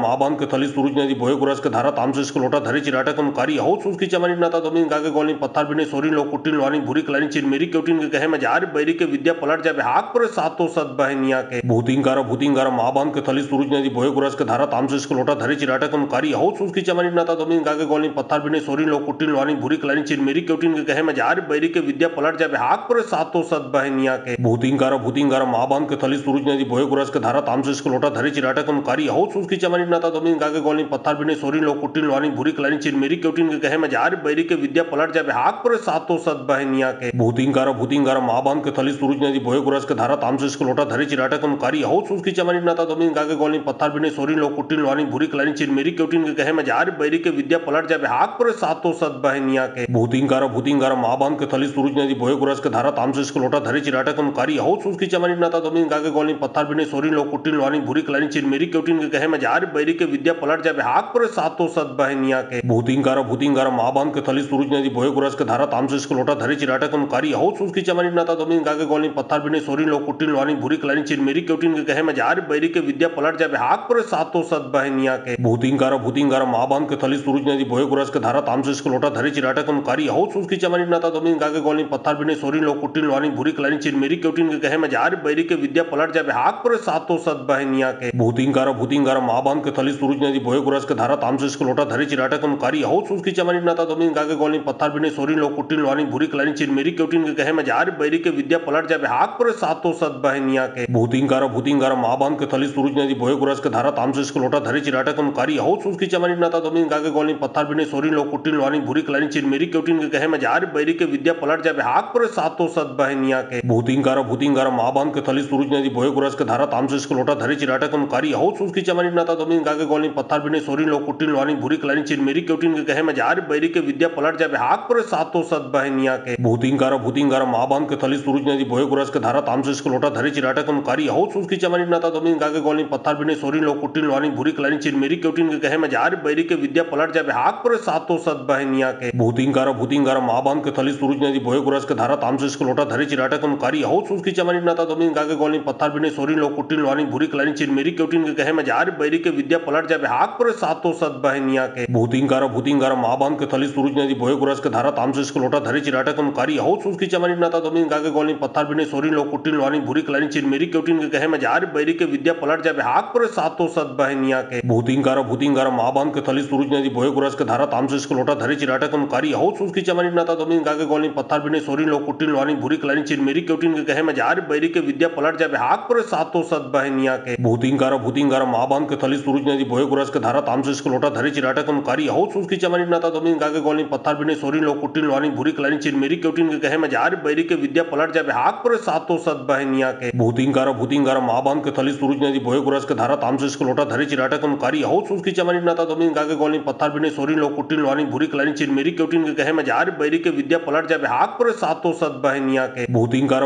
महाबान के थली सूरज नदी बोहे गुरस के धारा तामसे इसको लोटा धरे चिराटा कम कारी हो सुसकी चमनी नाता दोमिन गागे गोलिन पत्थर बिने सोरिन लो कुटिन वानी भूरी कलानी चिरमेरी केउटिन के कहे मजार बैरी के विद्या पलट जाबे हाक पर सातो सत बहनिया के भूतिंगारा महाबान के थली सूरज नदी बोहे गुरस के धारा तामसे इसको लोटा धरे चिराटा कम कारी हो सुसकी चमनी नाता दोमिन गागे गोलिन पत्थर बिने सोरिन लो कुटिन वानी भूरी कलानी चिरमेरी केउटिन के कहे मजार बैरी के विद्या पलट जाबे हाक पर सातो सत बहनिया के भूतिंगारा महाबान के थली सूरज नदी बोहे गुरस के धारा तामसे इसको लोटा धरे चिराटा कम कारी हो सुसकी चमनी नाता दोमिन गागे गोलिन पत्थर बिने सोरिन लो कुटिन वानी भूरी कलानी चिरमेरी केउटिन के कहे मजार बैरी के विद्या पलट जाबे हाक पर सातो सत बहनिया के भूतिंगारा महाबान के थली सूरज नदी बोहे गुरस के धारा तामसे इसको लोटा धरे चिराटा कम कारी हो सुसकी चमनी नाता दोमिन गागे गोलिन पत्थर बिने सोरिन लो कुटिन वानी भूरी कलानी चिरमेरी केउटिन के कहे मजार बैरी के विद्या पलट जाबे हाक पर सातो सत बहनिया के भूतिंगारा महाबान के थली सूरज नदी बोहे गुरस के धारा तामसे इसको लोटा धरे चिराटा कम कारी हो सुसकी चमनी नाता दोमिन गागे गोलिन पत्थर बिने सोरिन लो कुटिन वानी भूरी कलानी चिरमेरी केउटिन के कहे मजार बैरी के विद्या पलट जाबे हाक पर सातो सत बहनिया के भूतिंगारा महाबान के थली सूरज नदी बोहे गुरस के धारा तामसे इसको लोटा धरे चिराटा कम कारी हो सुसकी चमनी नाता दोमिन गागे गोलिन पत्थर बिने सोरिन लो कुटिन वानी भूरी कलानी चिरमेरी केउटिन के कहे मजार बैरी के विद्या पलट जाबे हाक पर सातो सत बहनिया के भूतिंगारा महाबान के थली सूरज नदी बोहे गुरस के धारा तामसे इसको लोटा धरे चिराटा कम कारी हो सुसकी चमनी नाता दोमिन गागे गोलिन पत्थर बिने सोरिन लो कुटिन वानी भूरी कलानी चिरमेरी केउटिन के कहे मजार बैरी के विद्या पलट जाबे हाक पर सातो सत बहनिया के भूतिंगारा महाबान के थली सूरज नदी बोहे गुरस के धारा तामसे इसको लोटा धरे चिराटा कम कारी हो सुसकी चमनी नाता दोमिन गागे गोलिन पत्थर बिने सोरिन लो कुटिन वानी भूरी कलानी चिरमेरी केउटिन के कहे मजार बैरी के विद्या पलट जाबे हाक पर सातो सत बहनिया के भूतिंगारा महाबान के थली सूरज नदी बोहे गुरस के धारा तामसे इसको लोटा धरे चिराटा कम कारी हो सुसकी चमनी नाता दोमिन गागे गोलिन पत्थर बिने सोरिन लो कुटिन वानी भूरी कलानी चिरमेरी केउटिन के कहे मजार बैरी के विद्या पलट जाबे हाक पर सातो सत बहनिया के भूतिंगारा महाबान के थली सूरज नदी बोहे गुरस के धारा तामसे इसको लोटा धरे चिराटा कम कारी हो सुसकी चमनी नाता दोमिन गागे गोलिन पत्थर बिने सोरिन लो कुटिन वानी भूरी कलानी चिरमेरी केउटिन के कहे मजार बैरी के विद्या पलट जाबे हाक पर सातो सत बहनिया के भूतिंगारा महाबान के थली सूरज नदी बोहे गुरस के धारा तामसे इसको लोटा धरे चिराटा कम कारी हो सुसकी चमनी नाता दोमिन गागे गोलिन पत्थर बिने सोरिन लो कुटिन वानी भूरी कलानी चिरमेरी केउटिन के कहे मजार बैरी के विद्या पलट जाबे हाक पर सातो सत बहनिया के भूतिंगारा महाबान के थली सूरज नदी बोहे गुरस के धारा तामसे इसको लोटा धरे चिराटा कम कारी हो सुसकी चमनी नाता दोमिन गागे गोलिन पत्थर बिने सोरिन लो कुटिन वानी भूरी कलानी चिरमेरी केउटिन के कहे मजार बैरी के विद्या पलट जाबे हाक पर सातो सत बहनिया के भूतिंगारा महाबान के थली सूरज नदी बोहे गुरस के धारा तामसे इसको लोटा धरे चिराटा कम कारी हो सुसकी चमनी नाता दोमिन गागे गोलिन पत्थर बिने सोरिन लो कुटिन वानी भूरी कलानी चिरमेरी केउटिन के कहे मजार बैरी के विद्या पलट जाबे हाक पर सातो सत बहनिया के भूतिंगारा महाबान के थली सूरज नदी बोहे गुरस के धारा तामसे इसको लोटा धरे चिराटा कम कारी हो सुसकी चमनी नाता दोमिन गागे गोलिन पत्थर बिने सोरिन लो कुटिन वानी भूरी कलानी चिरमेरी केउटिन के कहे मजार बैरी के विद्या पलट जाबे हाक पर सातो सत बहनिया के भूतिंगारा महाबान के थली सूरज नदी बोहे गुरस के धारा तामसे इसको लोटा धरे चिराटा कम कारी हो सुसकी चमनी नाता दोमिन गागे गोलिन पत्थर बिने सोरिन लो कुटिन वानी भूरी कलानी चिरमेरी केउटिन के कहे मजार बैरी के विद्या पलट जाबे हाक पर सातो सत बहनिया के भूतिंगारा महाबान के थली सूरज नदी बोहे गुरस के धारा तामसे इसको लोटा धरे चिराटा कम कारी हो सुसकी चमनी नाता दोमिन गागे गोलिन पत्थर बिने सोरिन लो कुटिन वानी भूरी कलानी चिरमेरी केउटिन के कहे मजार बैरी के विद्या पलट जाबे हाक पर सातो सत बहनिया के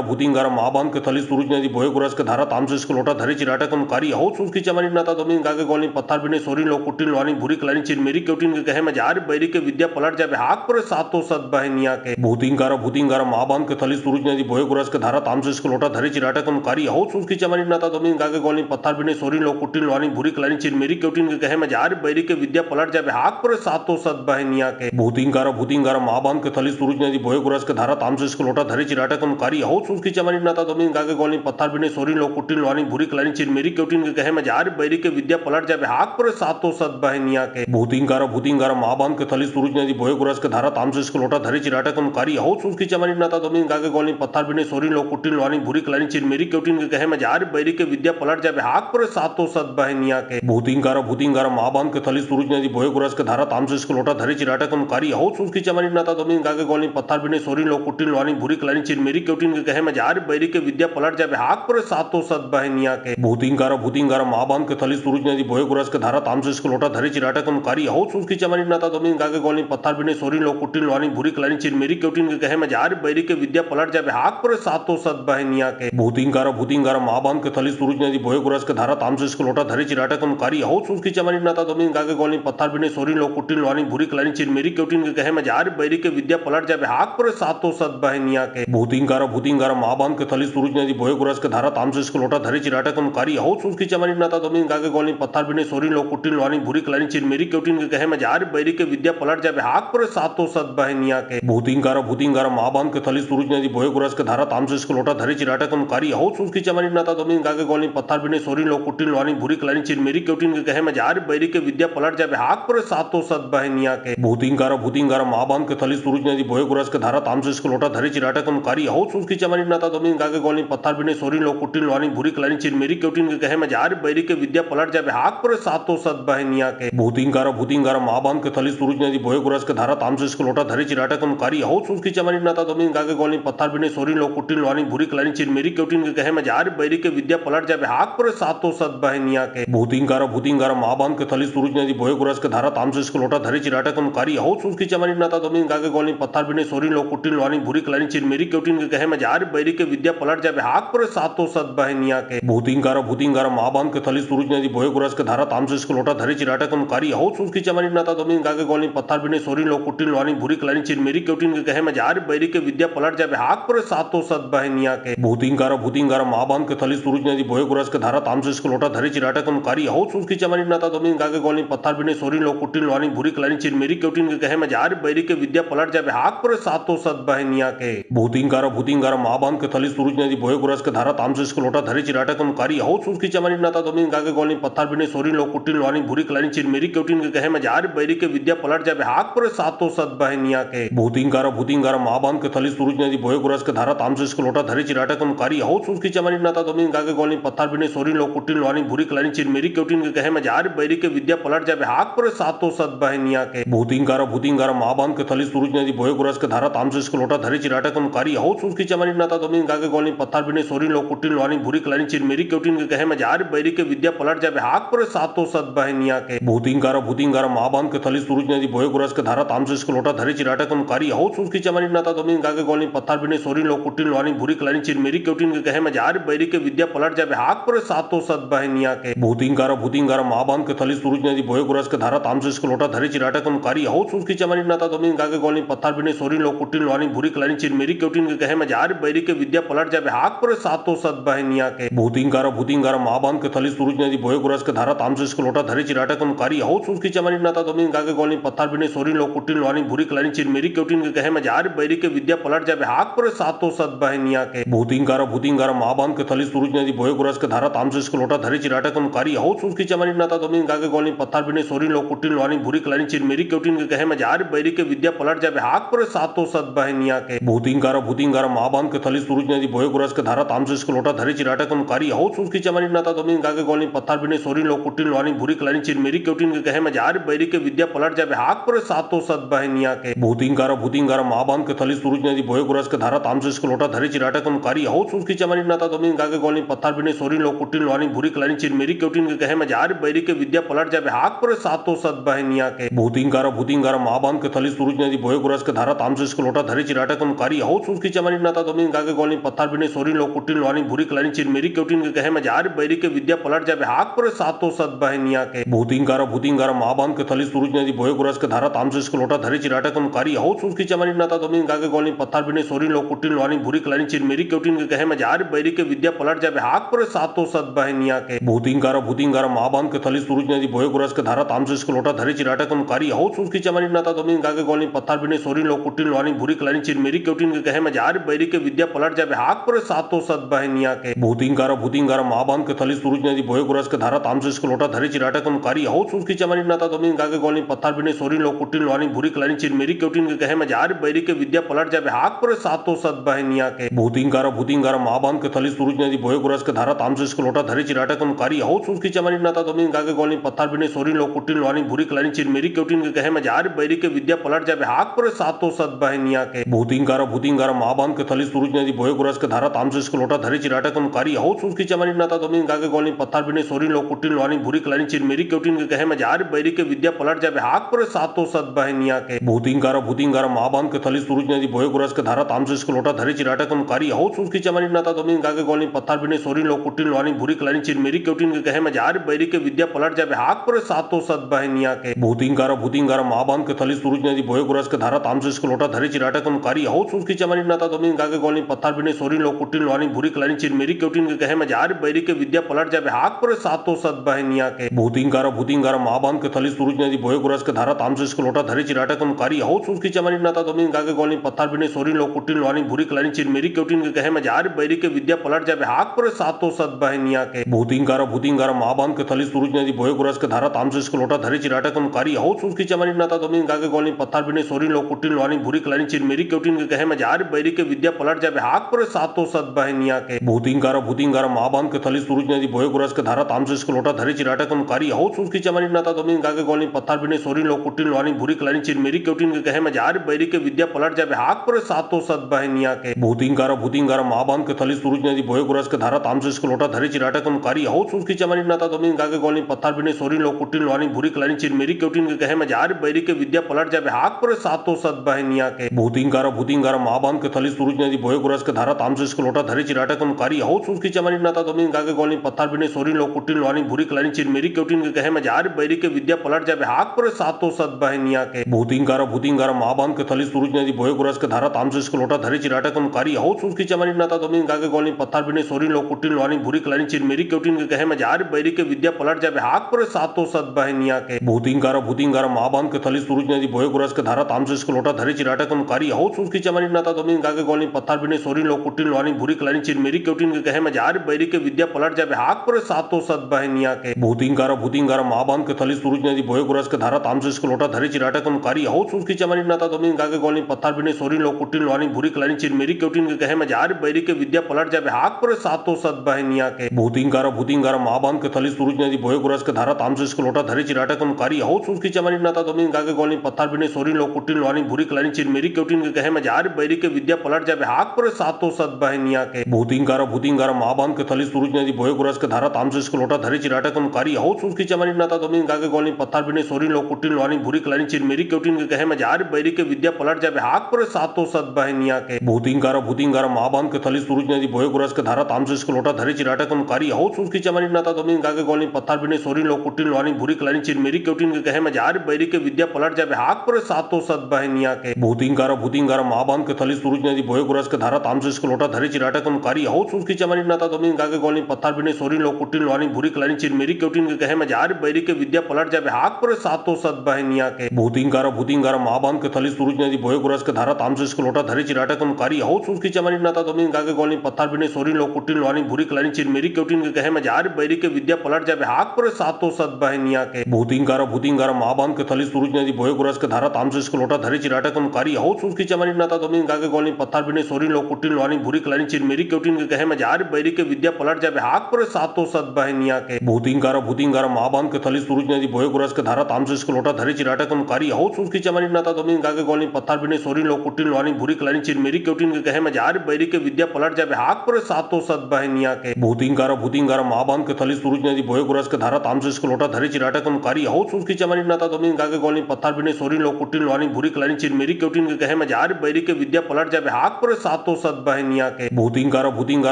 भूतिंगारा महाबान के थली सूरज नदी बोहे गुरस के धारा तामसे इसको लोटा धरे चिराटा कम कारी हो सुसकी चमनी नाता दोमिन गागे गोलिन पत्थर बिने सोरिन लो कुटिन वानी भूरी कलानी चिरमेरी केउटिन के कहे मजार बैरी के विद्या पलट जाबे हाक पर सातो सत बहनिया के भूतिंगारा महाबान के थली सूरज नदी बोहे गुरस के धारा तामसे इसको लोटा धरे चिराटा कम कारी हो सुसकी चमनी नाता दोमिन गागे गोलिन पत्थर बिने सोरिन लो कुटिन वानी भूरी कलानी चिरमेरी केउटिन के कहे मजार बैरी के विद्या पलट जाबे हाक पर सातो सत बहनिया के भूतिंगारा महाबान के थली सूरज नदी बोहे गुरस के धारा तामसे इसको लोटा धरे चिराटा कम कारी हो सुसकी चमनी नाता दोमिन गागे गोलिन पत्थर बिने सोरिन लो कुटिन लवानी भूरी कलानी चिरमेरी केउटिन के कहे मजार बैरी के विद्या पलट जाबे हाक पर सातो सत बहनिया के भूतिंगारा माँ बांध के थली सूरज नदी बोए गुरस के धारा तामसे इसको लोटा धरे चिराटा कम कारी हो उसकी चमनी नाता दोमिन गागे गोली पत्थर बिने सोरिन लो कुटिन लवानी भूरी कलानी चिरमेरी केउटिन के कहे मजार बैरी के विद्या पलट जाबे हाक पर सातो सत बहनिया के भूतिंगारा माँ बांध के थली सूरज नदी बोए गुरस के धारा तामसे इसको लोटा धरे चिराटा कम कारी हो उसकी चमनी नाता दोमिन गागे गोली पत्थर बिने सोरिन लो कुटिन लवानी भूरी कलानी चिरमेरी केउटिन के कहे मजार बैरी के विद्या पलट जाबे हाक पर सातो सत बहनिया के भूतिंगारा माँ बांध के थली सूरज नदी बोए गुरस के धारा तामसे इसको लोटा धरे चिराटा कम कारी हो उसकी चमनी नाता दोमिन गागे गोली पत्थर बिने सोरिन लो कुटिन लवानी भूरी कलानी चिरमेरी केउटिन के कहे मजार बैरी के विद्या पलट जाबे हाक पर सातो सत बहनिया के भूतिंगारा माँ बांध के थली सूरज नदी बोए गुरस के धारा तामसे इसको लोटा धरे चिराटा कम कारी हो उसकी चमनी नाता दोमिन गागे गोली पत्थर बिने सोरिन लो कुटिन लवानी भूरी कलानी चिरमेरी केउटिन के कहे मजार बैरी के विद्या पलट जाबे हाक पर सातो सत बहनिया के भूतिंगारा माँ बांध के थली सूरज नदी बोए गुरस के धारा तामसे इसको लोटा धरे चिराटा कम कारी हो उसकी चमनी नाता दोमिन गागे गोली पत्थर बिने सोरिन लो कुटिन लवानी भूरी कलानी चिरमेरी केउटिन के कहे मजार बैरी के विद्या पलट जाबे हाक पर सातो सत बहनिया के भूतिंगारा माँ बांध के थली सूरज नदी बोए गुरस के धारा तामसे इसको लोटा धरे चिराटा कम कारी हो उसकी चमनी नाता दोमिन गागे गोली पत्थर बिने सोरिन लो कुटिन लवानी भूरी कलानी चिरमेरी केउटिन के कहे मजार बैरी के विद्या पलट जाबे हाक पर सातो सत बहनिया के भूतिंगारा माँ बांध के थली सूरज नदी बोए गुरस के धारा तामसे इसको लोटा धरे चिराटा कम कारी हो उसकी चमनी नाता दोमिन गागे गोली पत्थर बिने सोरिन लो कुटिन लवानी भूरी कलानी चिरमेरी केउटिन के कहे मजार बैरी के विद्या पलट जाबे हाक पर सातो सत बहनिया के भूतिंगारा माँ बांध के थली सूरज नदी बोए गुरस के धारा तामसे इसको लोटा धरे चिराटा कम कारी हो उसकी चमनी नाता दोमिन गागे गोली पत्थर बिने सोरिन लो कुटिन लवानी भूरी कलानी चिरमेरी केउटिन के कहे मजार बैरी के विद्या पलट जाबे हाक पर सातो सत बहनिया के भूतिंगारा माँ बांध के थली सूरज नदी बोए गुरस के धारा तामसे इसको लोटा धरे चिराटा कम कारी हो उसकी चमनी नाता दोमिन गागे गोली पत्थर बिने सोरिन लो कुटिन लवानी भूरी कलानी चिरमेरी केउटिन के कहे मजार बैरी के विद्या पलट जाबे हाक पर सातो सत बहनिया के भूतिंगारा माँ बांध के थली सूरज नदी बोए गुरस के धारा तामसे इसको लोटा धरे चिराटा कम कारी हो उसकी चमनी नाता दोमिन गागे गोली पत्थर बिने सोरिन लो कुटिन लवानी भूरी कलानी चिरमेरी केउटिन के कहे मजार बैरी के विद्या पलट जाबे हाक पर सातो सत बहनिया के भूतिंगारा माँ बांध के थली सूरज नदी बोए गुरस के धारा तामसे इसको लोटा धरे चिराटा कम कारी हो उसकी चमनी नाता दोमिन गागे गोली पत्थर बिने सोरिन लो कुटिन लवानी भूरी कलानी चिरमेरी केउटिन के कहे मजार बैरी के विद्या पलट जाबे हाक पर सातो सत बहनिया के भूतिंगारा माँ बांध के थली सूरज नदी बोए गुरस के धारा तामसे इसको लोटा धरे चिराटा कम कारी हो उसकी चमनी नाता दोमिन गागे गोली पत्थर बिने सोरिन लो कुटिन लवानी भूरी कलानी चिरमेरी केउटिन के कहे मजार बैरी के विद्या पलट जाबे हाक पर सातो सत बहनिया के भूतिंगारा माँ बांध के थली सूरज नदी बोए गुरस के धारा तामसे इसको लोटा धरे चिराटा कम कारी हो उसकी चमनी नाता दोमिन गागे गोली पत्थर बिने सोरिन लो कुटिन लवानी भूरी कलानी चिरमेरी केउटिन के कहे मजार बैरी के विद्या पलट जाबे हाक पर सातो सत बहनिया के भूतिंगारा माँ बांध के थली सूरज नदी बोए गुरस के धारा तामसे इसको लोटा धरे चिराटा कम कारी हो उसकी चमनी नाता दोमिन गागे गोली पत्थर बिने सोरिन लो कुटिन लवानी भूरी कलानी चिरमेरी केउटिन के कहे मजार बैरी के विद्या पलट जाबे हाक पर सातो सत बहनिया के भूतिंगारा माँ बांध के थली सूरज नदी बोए गुरस के धारा तामसे इसको लोटा धरे चिराटा कम कारी हो उसकी चमनी नाता दोमिन गागे गोली पत्थर बिने सोरिन लो कुटिन लवानी भूरी कलानी चिरमेरी केउटिन के कहे मजार बैरी के विद्या पलट जाबे हाक पर सातो सत बहनिया के भूतिंगारा माँ बांध के थली सूरज नदी बोए गुरस के धारा तामसे इसको लोटा धरे चिराटा कम कारी हो उसकी चमनी नाता दोमिन गागे गोली पत्थर बिने सोरिन लो कुटिन लवानी भूरी कलानी चिरमेरी केउटिन के कहे मजार बैरी के विद्या पलट जाबे हाक पर सातो सत बहनिया के भूतिंगारा माँ बांध के थली सूरज नदी बोए गुरस के धारा तामसे इसको लोटा धरे चिराटा कम कारी हो उसकी चमनी नाता दोमिन गागे गोली पत्थर बिने सोरिन लो कुटिन लवानी भूरी कलानी चिरमेरी केउटिन के कहे मजार बैरी के विद्या पलट जाबे हाक पर सातो सत बहनिया के भूतिंगारा माँ बांध के थली सूरज नदी बोए गुरस के धारा तामसे इसको लोटा धरे चिराटा कम कारी हो उसकी चमनी नाता दोमिन गागे गोली पत्थर बिने सोरिन लो कुटिन लवानी भूरी कलानी चिरमेरी केउटिन के कहे मजार बैरी के विद्या पलट जाबे हाक पर सातो सत बहनिया के भूतिंगारा माँ बांध के थली सूरज नदी बोए गुरस के धारा तामसे इसको लोटा धरे चिराटा कम कारी हो उसकी चमनी नाता दोमिन गागे गोली पत्थर बिने सोरिन लो कुटिन लवानी भूरी कलानी चिरमेरी केउटिन के कहे मजार बैरी के विद्या पलट जाबे हाक पर सातो सत बहनिया के भूतिंगारा माँ बांध के थली सूरज नदी बोए गुरस के धारा तामसे इसको लोटा धरे चिराटा कम कारी हो उसकी चमनी नाता दोमिन गागे गोली पत्थर बिने सोरिन लो कुटिन लवानी भूरी कलानी चिरमेरी केउटिन के कहे मजार बैरी के विद्या पलट जाबे हाक पर सातो सत बहनिया के भूतिंगारा माँ बांध के थली सूरज नदी बोए गुरस के धारा तामसे इसको लोटा धरे चिराटा कम कारी हो उसकी चमनी नाता दोमिन गागे गोली पत्थर बिने सोरिन लो कुटिन लवानी भूरी कलानी चिरमेरी केउटिन के कहे मजार बैरी के विद्या पलट जाबे हाक पर सातो सत बहनिया के भूतिंगारा माँ बांध के थली सूरज नदी बोए गुरस के धारा तामसे इसको लोटा धरे चिराटा कम कारी हो उसकी चमनी नाता दोमिन गागे गोली पत्थर बिने सोरिन लो कुटिन लवानी भूरी कलानी चिरमेरी केउटिन के कहे मजार बैरी के विद्या पलट जाबे हाक पर सातो सत बहनिया के भूतिंगारा माँ बांध के थली सूरज नदी बोए गुरस के धारा तामसे इसको लोटा धरे चिराटा कम कारी हो उसकी चमनी नाता दोमिन गागे गोली पत्थर बिने सोरिन लो कुटिन लवानी भूरी कलानी चिरमेरी केउटिन के कहे मजार बैरी के विद्या पलट जाबे हाक पर सातो सत बहनिया के भूतिंगार महाबान के थली सूरज नदी बोहे गुरस के धारा तामसे स्कलोटा धरे चिराटा कम कारी हाउ सुसकी चमानी नाता दोमिन गागे गोलिन पत्थर बिने सोरिन लो कुटिन लोनी भूरी कलानी चिरमेरी क्योटिन के कहे मजार बैरी के विद्या पलट जाबे हाक पर सातो सत बहनिया के भूतिंगार महाबान के थली सूरज नदी बोहे गुरस के धारा तामसे स्कलोटा धरे चिराटा कम कारी हाउ सुसकी चमानी नाता दोमिन गागे गोलिन पत्थर बिने सोरिन लो कुटिन लोनी भूरी कलानी चिरमेरी क्योटिन के कहे मजार बैरी के विद्या पलट जाबे हाक पर सातो सत बहनिया के भूतिंगार महाबान के थली सूरज नदी बोहे गुरस के धारा तामसे स्कलोटा धरे चिराटा कम कारी हाउ सुसकी चमानी नाता दोमिन गागे गोलिन पत्थर बिने सोरिन लो कुटिन लोनी भूरी कलानी चिरमेरी क्योटिन के कहे मजार बैरी के विद्या पलट जाबे हाक पर सातो सत बहनिया के भूतिंगार महाबान के थली सूरज नदी बोहे गुरस के धारा तामसे स्कलोटा धरे चिराटा कम कारी हाउ सुसकी चमानी नाता दोमिन गागे गोलिन पत्थर बिने सोरिन लो कुटिन लोनी भूरी कलानी चिरमेरी क्योटिन के कहे मजार बैरी के विद्या पलट जाबे हाक पर सातो सत बहनिया के भूतिंगार महाबान के थली सूरज नदी बोहे गुरस के धारा तामसे स्कलोटा धरे चिराटा कम कारी हाउ सुसकी चमानी नाता दोमिन गागे गोलिन पत्थर बिने सोरिन लो कुटिन लोनी भूरी कलानी चिरमेरी क्योटिन के कहे मजार बैरी के विद्या पलट जाबे हाक पर सातो सत बहनिया के भूतिंगार महाबान के थली सूरज नदी बोहे गुरस के धारा तामसे स्कलोटा धरे चिराटा कम कारी हाउ सुसकी चमानी नाता दोमिन गागे गोलिन पत्थर बिने सोरिन लो कुटिन लोनी भूरी कलानी चिरमेरी क्योटिन के कहे मजार बैरी के विद्या पलट जाबे हाक पर सातो सत बहनिया के भूतिंगार महाबान के थली सूरज नदी बोहे गुरस के धारा तामसे स्कलोटा धरे चिराटा कम कारी हाउ सुसकी चमानी नाता दोमिन गागे गोलिन पत्थर बिने सोरिन लो कुटिन लोनी भूरी कलानी चिरमेरी क्योटिन के कहे मजार बैरी के विद्या पलट जाबे हाक पर सातो सत बहनिया के भूतिंगार महाबान के थली सूरज नदी बोहे गुरस के धारा तामसे स्कलोटा धरे चिराटा कम कारी हाउ सुसकी चमानी नाता दोमिन गागे गोलिन पत्थर बिने सोरिन लो कुटिन लोनी भूरी कलानी चिरमेरी क्योटिन के कहे मजार बैरी के विद्या पलट जाबे हाक पर सातो सत बहनिया के भूतिंगार महाबान के थली सूरज नदी बोहे गुरस के धारा तामसे स्कलोटा धरे चिराटा कम कारी हाउ सुसकी चमानी नाता दोमिन गागे गोलिन पत्थर बिने सोरिन लो कुटिन लोनी भूरी कलानी चिरमेरी क्योटिन के कहे मजार बैरी के विद्या पलट जाबे हाक पर सातो सत बहनिया के भूतिंगार महाबान के थली सूरज नदी बोहे गुरस के धारा तामसे स्कलोटा धरे चिराटा कम कारी हाउ सुसकी चमानी नाता दोमिन गागे गोलिन पत्थर बिने सोरिन लो कुटिन लोनी भूरी कलानी चिरमेरी क्योटिन के कहे मजार बैरी के विद्या पलट जाबे हाक पर सातो सत बहनिया के भूतिंगार महाबान के थली सूरज नदी बोहे गुरस के धारा तामसे स्कलोटा धरे चिराटा कम कारी हाउ सुसकी चमानी नाता दोमिन गागे गोलिन पत्थर बिने सोरिन लो कुटिन लोनी भूरी कलानी चिरमेरी क्योटिन के कहे मजार बैरी के विद्या पलट जाबे हाक पर सातो सत बहनिया के भूतिंगार महाबान के थली सूरज नदी बोहे गुरस के धारा तामसे स्कलोटा धरे चिराटा कम कारी हाउ सुसकी चमानी नाता दोमिन गागे गोलिन पत्थर बिने सोरिन लो कुटिन लोनी भूरी कलानी चिरमेरी क्योटिन के कहे मजार बैरी के विद्या पलट जाबे हाक पर सातो सत बहनिया के भूतिंगार महाबान के थली सूरज नदी बोहे गुरस के धारा तामसे स्कलोटा धरे चिराटा कम कारी हाउ सुसकी चमानी नाता दोमिन गागे गोलिन पत्थर बिने सोरिन लो कुटिन लोनी भूरी कलानी चिरमेरी क्योटिन के कहे मजार बैरी के विद्या पलट जाबे हाक पर सातो सत बहनिया के भूतिंगार महाबान के थली सूरज नदी बोहे गुरस के धारा तामसे स्कलोटा धरे चिराटा कम कारी हाउ सुसकी चमानी नाता दोमिन गागे गोलिन पत्थर बिने सोरिन लो कुटिन लोनी भूरी कलानी चिरमेरी क्योटिन के कहे मजार बैरी के विद्या पलट जाबे हाक पर सातो सत बहनिया के भूतिंगार महाबान के थली सूरज नदी बोहे गुरस के धारा तामसे स्कलोटा धरे चिराटा कम कारी हाउ सुसकी चमानी नाता दोमिन गागे गोलिन पत्थर बिने सोरिन लो कुटिन लोनी भूरी कलानी चिरमेरी क्योटिन के कहे मजार बैरी के विद्या पलट जाबे हाक पर सातो सत बहनिया के भूतिंगार महाबान के थली सूरज नदी बोहे गुरस के धारा तामसे स्कलोटा धरे चिराटा कम कारी हाउ सुसकी चमानी नाता दोमिन गागे गोलिन पत्थर बिने सोरिन लो कुटिन लोनी भूरी कलानी चिरमेरी क्योटिन के कहे मजार बैरी के विद्या पलट जाबे हाक पर सातो सत बहनिया के भूतिंगार महाबान के थली सूरज नदी बोहे गुरस के धारा तामसे स्कलोटा धरे चिराटा कम कारी हाउ सुसकी चमानी नाता दोमिन गागे गोलिन पत्थर बिने सोरिन लो कुटिन लोनी भूरी कलानी चिरमेरी क्योटिन के कहे मजार बैरी के विद्या पलट जाबे हाक पर सातो सत बहनिया के भूतिंगार महाबान के थली सूरज नदी बोहे गुरस के धारा तामसे स्कलोटा धरे चिराटा कम कारी हाउ सुसकी चमानी नाता दोमिन गागे गोलिन पत्थर बिने सोरिन लो कुटिन लोनी भूरी कलानी चिरमेरी क्योटिन के कहे मजार बैरी के विद्या पलट जाबे हाक पर सातो सत बहनिया के भूतिंगार महाबान के थली सूरज नदी बोहे गुरस के धारा तामसे स्कलोटा धरे चिराटा कम कारी हाउ सुसकी चमानी नाता दोमिन गागे गोलिन पत्थर बिने सोरिन लो कुटिन लोनी भूरी कलानी चिरमेरी क्योटिन के कहे मजार बैरी के विद्या पलट जाबे हाक पर सातो सत बहनिया के भूतिंगार महाबान के थली सूरज नदी बोहे गुरस के धारा तामसे स्कलोटा धरे चिराटा कम कारी हाउ सुसकी चमानी नाता दोमिन गागे गोलिन पत्थर बिने सोरिन लो कुटिन लोनी भूरी कलानी चिरमेरी क्योटिन के कहे मजार बैरी के विद्या पलट जाबे हाक पर सातो सत बहनिया के भूतिंगार महाबान के थली सूरज नदी बोहे गुरस के धारा तामसे स्कलोटा धरे चिराटा कम कारी हाउ सुसकी चमानी नाता दोमिन गागे गोलिन पत्थर बिने सोरिन लो कुटिन लोनी भूरी कलानी चिरमेरी क्योटिन के कहे मजार बैरी के विद्या पलट जाबे हाक पर सातो सत बहनिया के भूतिंगार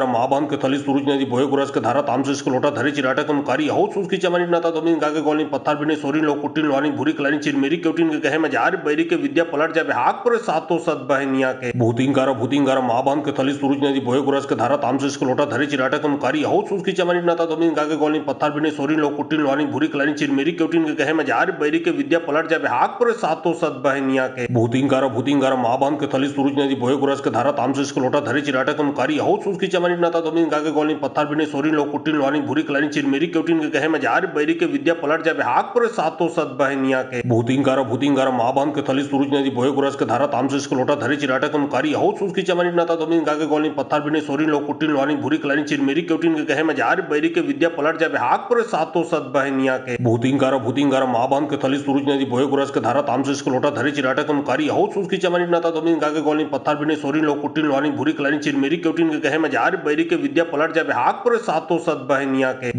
महाबान के थली सूरज नदी बोहे गुरस के धारा तामसे स्कलोटा धरे चिराटा कम कारी हाउ सुसकी चमानी नाता दोमिन गागे गोलिन पत्थर बिने सोरिन लो कुटिन लोनी भूरी कलानी चिरमेरी क्योटिन के कहे मजार बैरी के विद्या पलट जाबे हाक पर सातो सत बहनिया के भूतिंगार महाबान के थली सूरज नदी बोहे गुरस के धारा तामसे स्कलोटा धरे चिराटा कम कारी हाउ सुसकी चमानी नाता दोमिन गागे गोलिन पत्थर बिने सोरिन लो कुटिन लोनी भूरी कलानी चिरमेरी क्योटिन के कहे मजार बैरी के विद्या पलट जाबे हाक पर सातो सत बहनिया के भूतिंगार महाबान के थली सूरज नदी बोहे गुरस के धारा तामसे स्कलोटा धरे चिराटा कम कारी हाउ सुसकी चमानी नाता दोमिन गागे गोलिन पत्थर बिने सोरिन लो कुटिन लोनिन भूरी कलाइन चिरमेरी क्योटिन के कहे मजार बैरी के विद्या पलट जाबे हाक पर सातो सत बहनिया के भूतिंगारा माबान के थली सूरज नदी बोए गुरस के धारा तामसे इसको लोटा धरे चिराटा कम कारी हो सूस की चमनी नाता दोमिन गागे गोलिन पत्थर बिने सोरिन लो कुटिन लोनिन भूरी कलाइन चिरमेरी क्योटिन के कहे मजार बैरी के विद्या पलट जाबे हाक पर सातो सत बहनिया के भूतिंगारा माबान के थली सूरज नदी बोए गुरस के धारा तामसे इसको लोटा धरे चिराटा कम कारी हो सूस की चमनी नाता दोमिन गागे गोलिन पत्थर बिने सोरिन लो कुटिन लोनिन भूरी कलाइन चिरमेरी क्योटिन के कहे मजार बैरी के विद्या पलट जाबे हाक पर सातो सत बहनिया के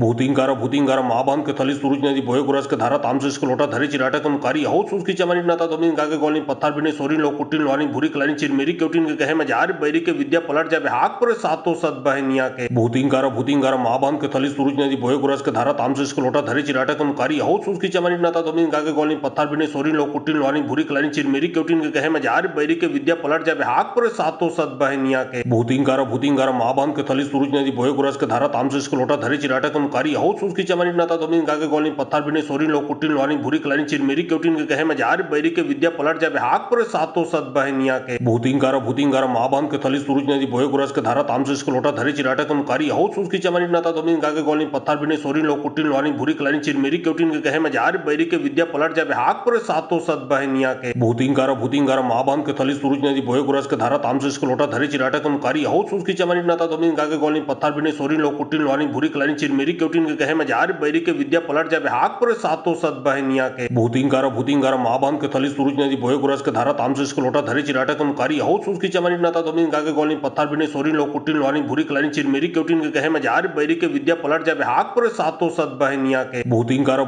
भूतिंगारा माबान के थली सूरज नदी बोए गुरस के धारा तामसे इसको लोटा धरे चिराटा कम कारी हो सूस की चमनी नाता दोमिन गागे गोलिन पत्थर बिने सोरिन लो कुटिन लोनिन भूरी कलाइन चिरमेरी क्योटिन के कहे मजार बैरी के विद्या पलट जाबे हाक पर सातो सत बहनिया के भूतिंगारा माबान के थली सूरज नदी बोए गुरस के धारा तामसे इसको लोटा धरे चिराटा कम कारी हो सूस की चमनी नाता दोमिन गागे गोलिन पत्थर बिने सोरिन लो कुटिन लोनिन भूरी कलाइन चिरमेरी क्योटिन के कहे मजार बैरी के विद्या पलट जाबे हाक पर सातो सत बहनिया के भूतिंगारा माबान के थली सूरज नदी बोए गुरस के धारा तामसे इसको लोटा धरे चिराटा कम कारी हो सूस की चमनी नाता दोमिन गागे गोलिन पत्थर बिने सोरिन लो कुटिन लोनिन भूरी कलाइन चिरमेरी क्योटिन के कहे मजार बैरी के विद्या पलट जाबे हाक पर सातो सत बहनिया के भूतिंगारा माबान के थली सूरज नदी बोए गुरस के धारा तामसे इसको लोटा धरे चिराटा कम कारी हो सूस की चमनी नाता दोमिन गागे गोलिन पत्थर बिने सोरिन लो कुटिन लोनिन भूरी कलाइन चिरमेरी क्योटिन के कहे मजार बैरी के विद्या पलट जाबे हाक पर सातो सत बहनिया के भूतिंगारा माबान के थली सूरज नदी बोए गुरस के धारा तामसे इसको लोटा धरे चिराटा कम कारी हो सूस की चमनी नाता दोमिन गागे गोलिन पत्थर बिने सोरिन लो कुटिन लोनिन भूरी कलाइन चिरमेरी क्योटिन के कहे मजार बैरी के विद्या पलट जाबे हाक पर सातो सत बहनिया के भूतिंगारा माबान के थली सूरज नदी बोए गुरस के धारा तामसे इसको लोटा धरे चिराटा कम कारी हो सूस की चमनी नाता दोमिन गागे गोलिन पत्थर बिने सोरिन लो कुटिन लोनिन भूरी कलाइन चिरमेरी क्योटिन के कहे मजार बैरी के विद्या पलट जाबे हाक पर सातो सत बहनिया के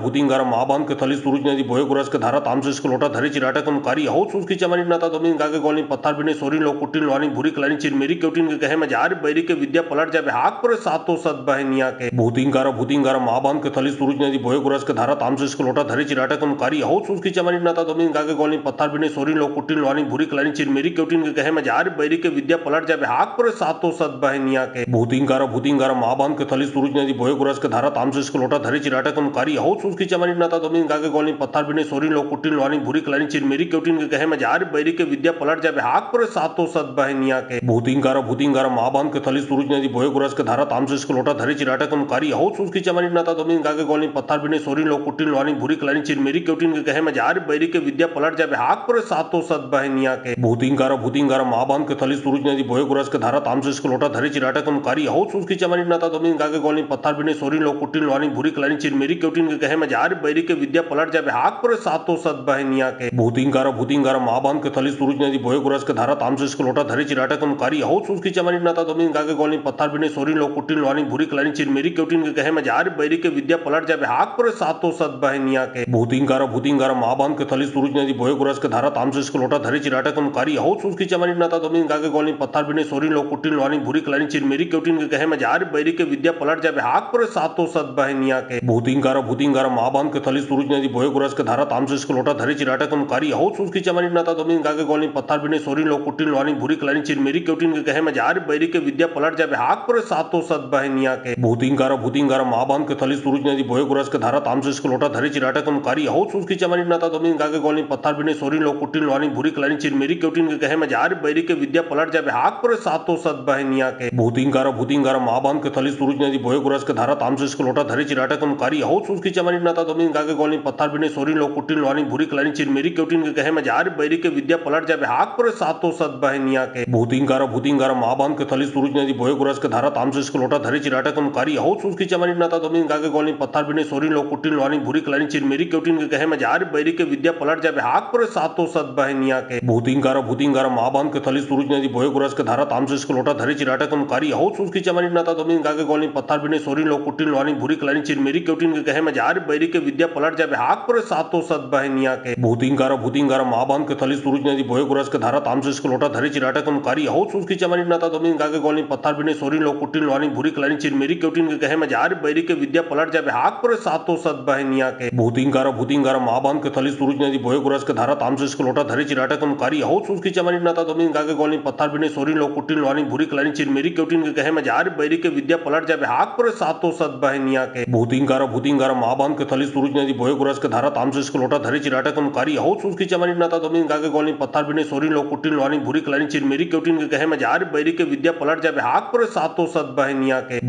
भूतिंगारा माबान के थली सूरज नदी बोए गुरस के धारा तामसे इसको लोटा धरे चिराटा कम कारी हो सूस की चमनी नाता दोमिन गागे गोलिन पत्थर बिने सोरिन लो कुटिन लोनिन भूरी कलाइन चिरमेरी क्योटिन के कहे मजार बैरी के विद्या पलट जाबे हाक पर सातो सत बहनिया के भूतिंगारा माबान के थली सूरज नदी बोए गुरस के धारा तामसे इसको लोटा धरे चिराटा कम कारी हो सूस की चमनी नाता दोमिन गागे गोलिन पत्थर बिने सोरिन लो कुटिन लोनिन भूरी कलाइन चिरमेरी क्योटिन के कहे मजार बैरी के विद्या पलट जाबे हाक पर सातो सत बहनिया के भूतिंगारा माबान के थली सूरज नदी बोए गुरस के धारा तामसे इसको लोटा धरे चिराटा कम कारी हो सूस की चमनी नाता दोमिन गागे गोलिन पत्थर बिने सोरिन लो कुटिन लोनिन भूरी कलाइन चिरमेरी क्योटिन के कहे मजार बैरी के विद्या पलट जाबे हाक पर सातो सत बहनिया के भूतिंगारा माबान के थली सूरज नदी बोए गुरस के धारा तामसे इसको लोटा धरे चिराटा कम कारी हो सूस की चमनी नाता दोमिन गागे गोलिन पत्थर बिने सोरिन लो कुटिन लोनिन भूरी कलाइन चिरमेरी क्योटिन के कहे मजार बैरी के विद्या पलट जाबे हाक पर सातो सत बहनिया के भूतिंगारा माबान के थली सूरज नदी बोए गुरस के धारा तामसे इसको लोटा धरे चिराटा कम कारी हो सूस की चमनी नाता दोमिन गागे गोलिन पत्थर बिने सोरिन लो कुटिन लोनिन भूरी कलाइन चिरमेरी क्योटिन के कहे मजार बैरी के विद्या पलट जाबे हाक पर सातो सत बहनिया के भूतिंगारा माबान के थली सूरज नदी बोए गुरस के धारा तामसे इसको लोटा धरे चिराटा कम कारी हो सूस की चमनी नाता दोमिन गागे गोलिन पत्थर बिने सोरिन लो कुटिन लोनिन भूरी कलाइन चिरमेरी क्योटिन के कहे मजार बैरी के विद्या पलट जाबे हाक पर सातो सत बहनिया के भूतिंगारा माबान के थली सूरज नदी बोए गुरस के धारा तामसे इसको लोटा धरे चिराटा कम कारी हो सूस की चमनी नाता दोमिन गागे गोलिन पत्थर बिने सोरिन लो कुटिन लोनिन भूरी कलाइन चिरमेरी क्योटिन के कहे मजार बैरी के विद्या पलट जाबे हाक पर सातो सत बहनिया के भूतिंगारा माबान के थली सूरज नदी बोए गुरस के धारा तामसे इसको लोटा धरे चिराटा कम कारी हो सूस की चमनी नाता दोमिन गागे गोलिन पत्थर बिने सोरिन लो कुटिन लोनिन भूरी कलाइन चिरमेरी क्योटिन के कहे मजार बैरी के विद्या पलट जाबे हाक पर सातो सत बहनिया के भूतिंगारा माबान के थली सूरज नदी बोए गुरस के धारा तामसे इसको लोटा धरे चिराटा कम कारी हो सूस की चमनी नाता दोमिन गागे गोलिन पत्थर बिने सोरिन लो कुटिन लोनिन भूरी कलाइन चिरमेरी क्योटिन के कहे मजार बैरी के विद्या पलट जाबे हाक पर सातो सत बहनिया के भूतिंगारा माबान के थली सूरज नदी बोए गुरस के धारा तामसे इसको लोटा धरे चिराटा कम कारी हो सूस की चमनी नाता दोमिन गागे गोलिन पत्थर बिने सोरिन लो कुटिन लोनिन भूरी कलाइन चिरमेरी क्योटिन के कहे मजार बैरी के विद्या पलट जाबे हाक पर सातो सत बहनिया के भूतिंगारा माबान के थली सूरज नदी बोए गुरस के धारा तामसे इसको लोटा धरे चिराटा कम कारी हो सूस की चमनी नाता दोमिन गागे गोलिन पत्थर बिने सोरिन लो कुटिन लोनिन भूरी कलाइन चिरमेरी क्योटिन के कहे मजार बैरी के विद्या पलट जाबे हाक पर सातो सत बहनिया के भूतिंगारा माबान के थली सूरज नदी बोए गुरस के धारा तामसे इसको लोटा धरे चिराटा कम कारी हो सूस की चमनी नाता दोमिन गागे गोलिन पत्थर बिने सोरिन लो कुटिन लोनिन भूरी कलाइन चिरमेरी क्योटिन के कहे मजार बैरी के विद्या पलट जाबे हाक पर सातो सत बहनिया के भूतिंगारा माबान के थली सूरज नदी बोए गुरस के धारा तामसे इसको लोटा धरे चिराटा कम कारी हो सूस की चमनी नाता दोमिन गागे गोलिन पत्थर बिने सोरिन लो कुटिन लोनिन भूरी कलाइन चिरमेरी क्योटिन के कहे मजार बैरी के विद्या पलट जाबे हाक पर सातो सत बहनिया के भूतिंगारा माबान के थली सूरज नदी बोए गुरस के धारा तामसे इसको लोटा धरे चिराटा कम कारी हो सूस की चमनी नाता दोमिन गागे गोलिन पत्थर बिने सोरिन लो कुटिन लोनिन भूरी कलाइन चिरमेरी क्योटिन के कहे मजार बैरी के विद्या पलट जाबे हाक पर सातो सत बहनिया के भूतिंगारा माबान के थली सूरज नदी बोए गुरस के धारा तामसे इसको लोटा धरे चिराटा कम कारी हो सूस की चमनी नाता दोमिन गागे गोलिन पत्थर बिने सोरिन लो कुटिन लोनिन भूरी कलाइन चिरमेरी क्योटिन के कहे मजार बैरी के विद्या पलट जाबे हाक परे सातो सत बहनिया के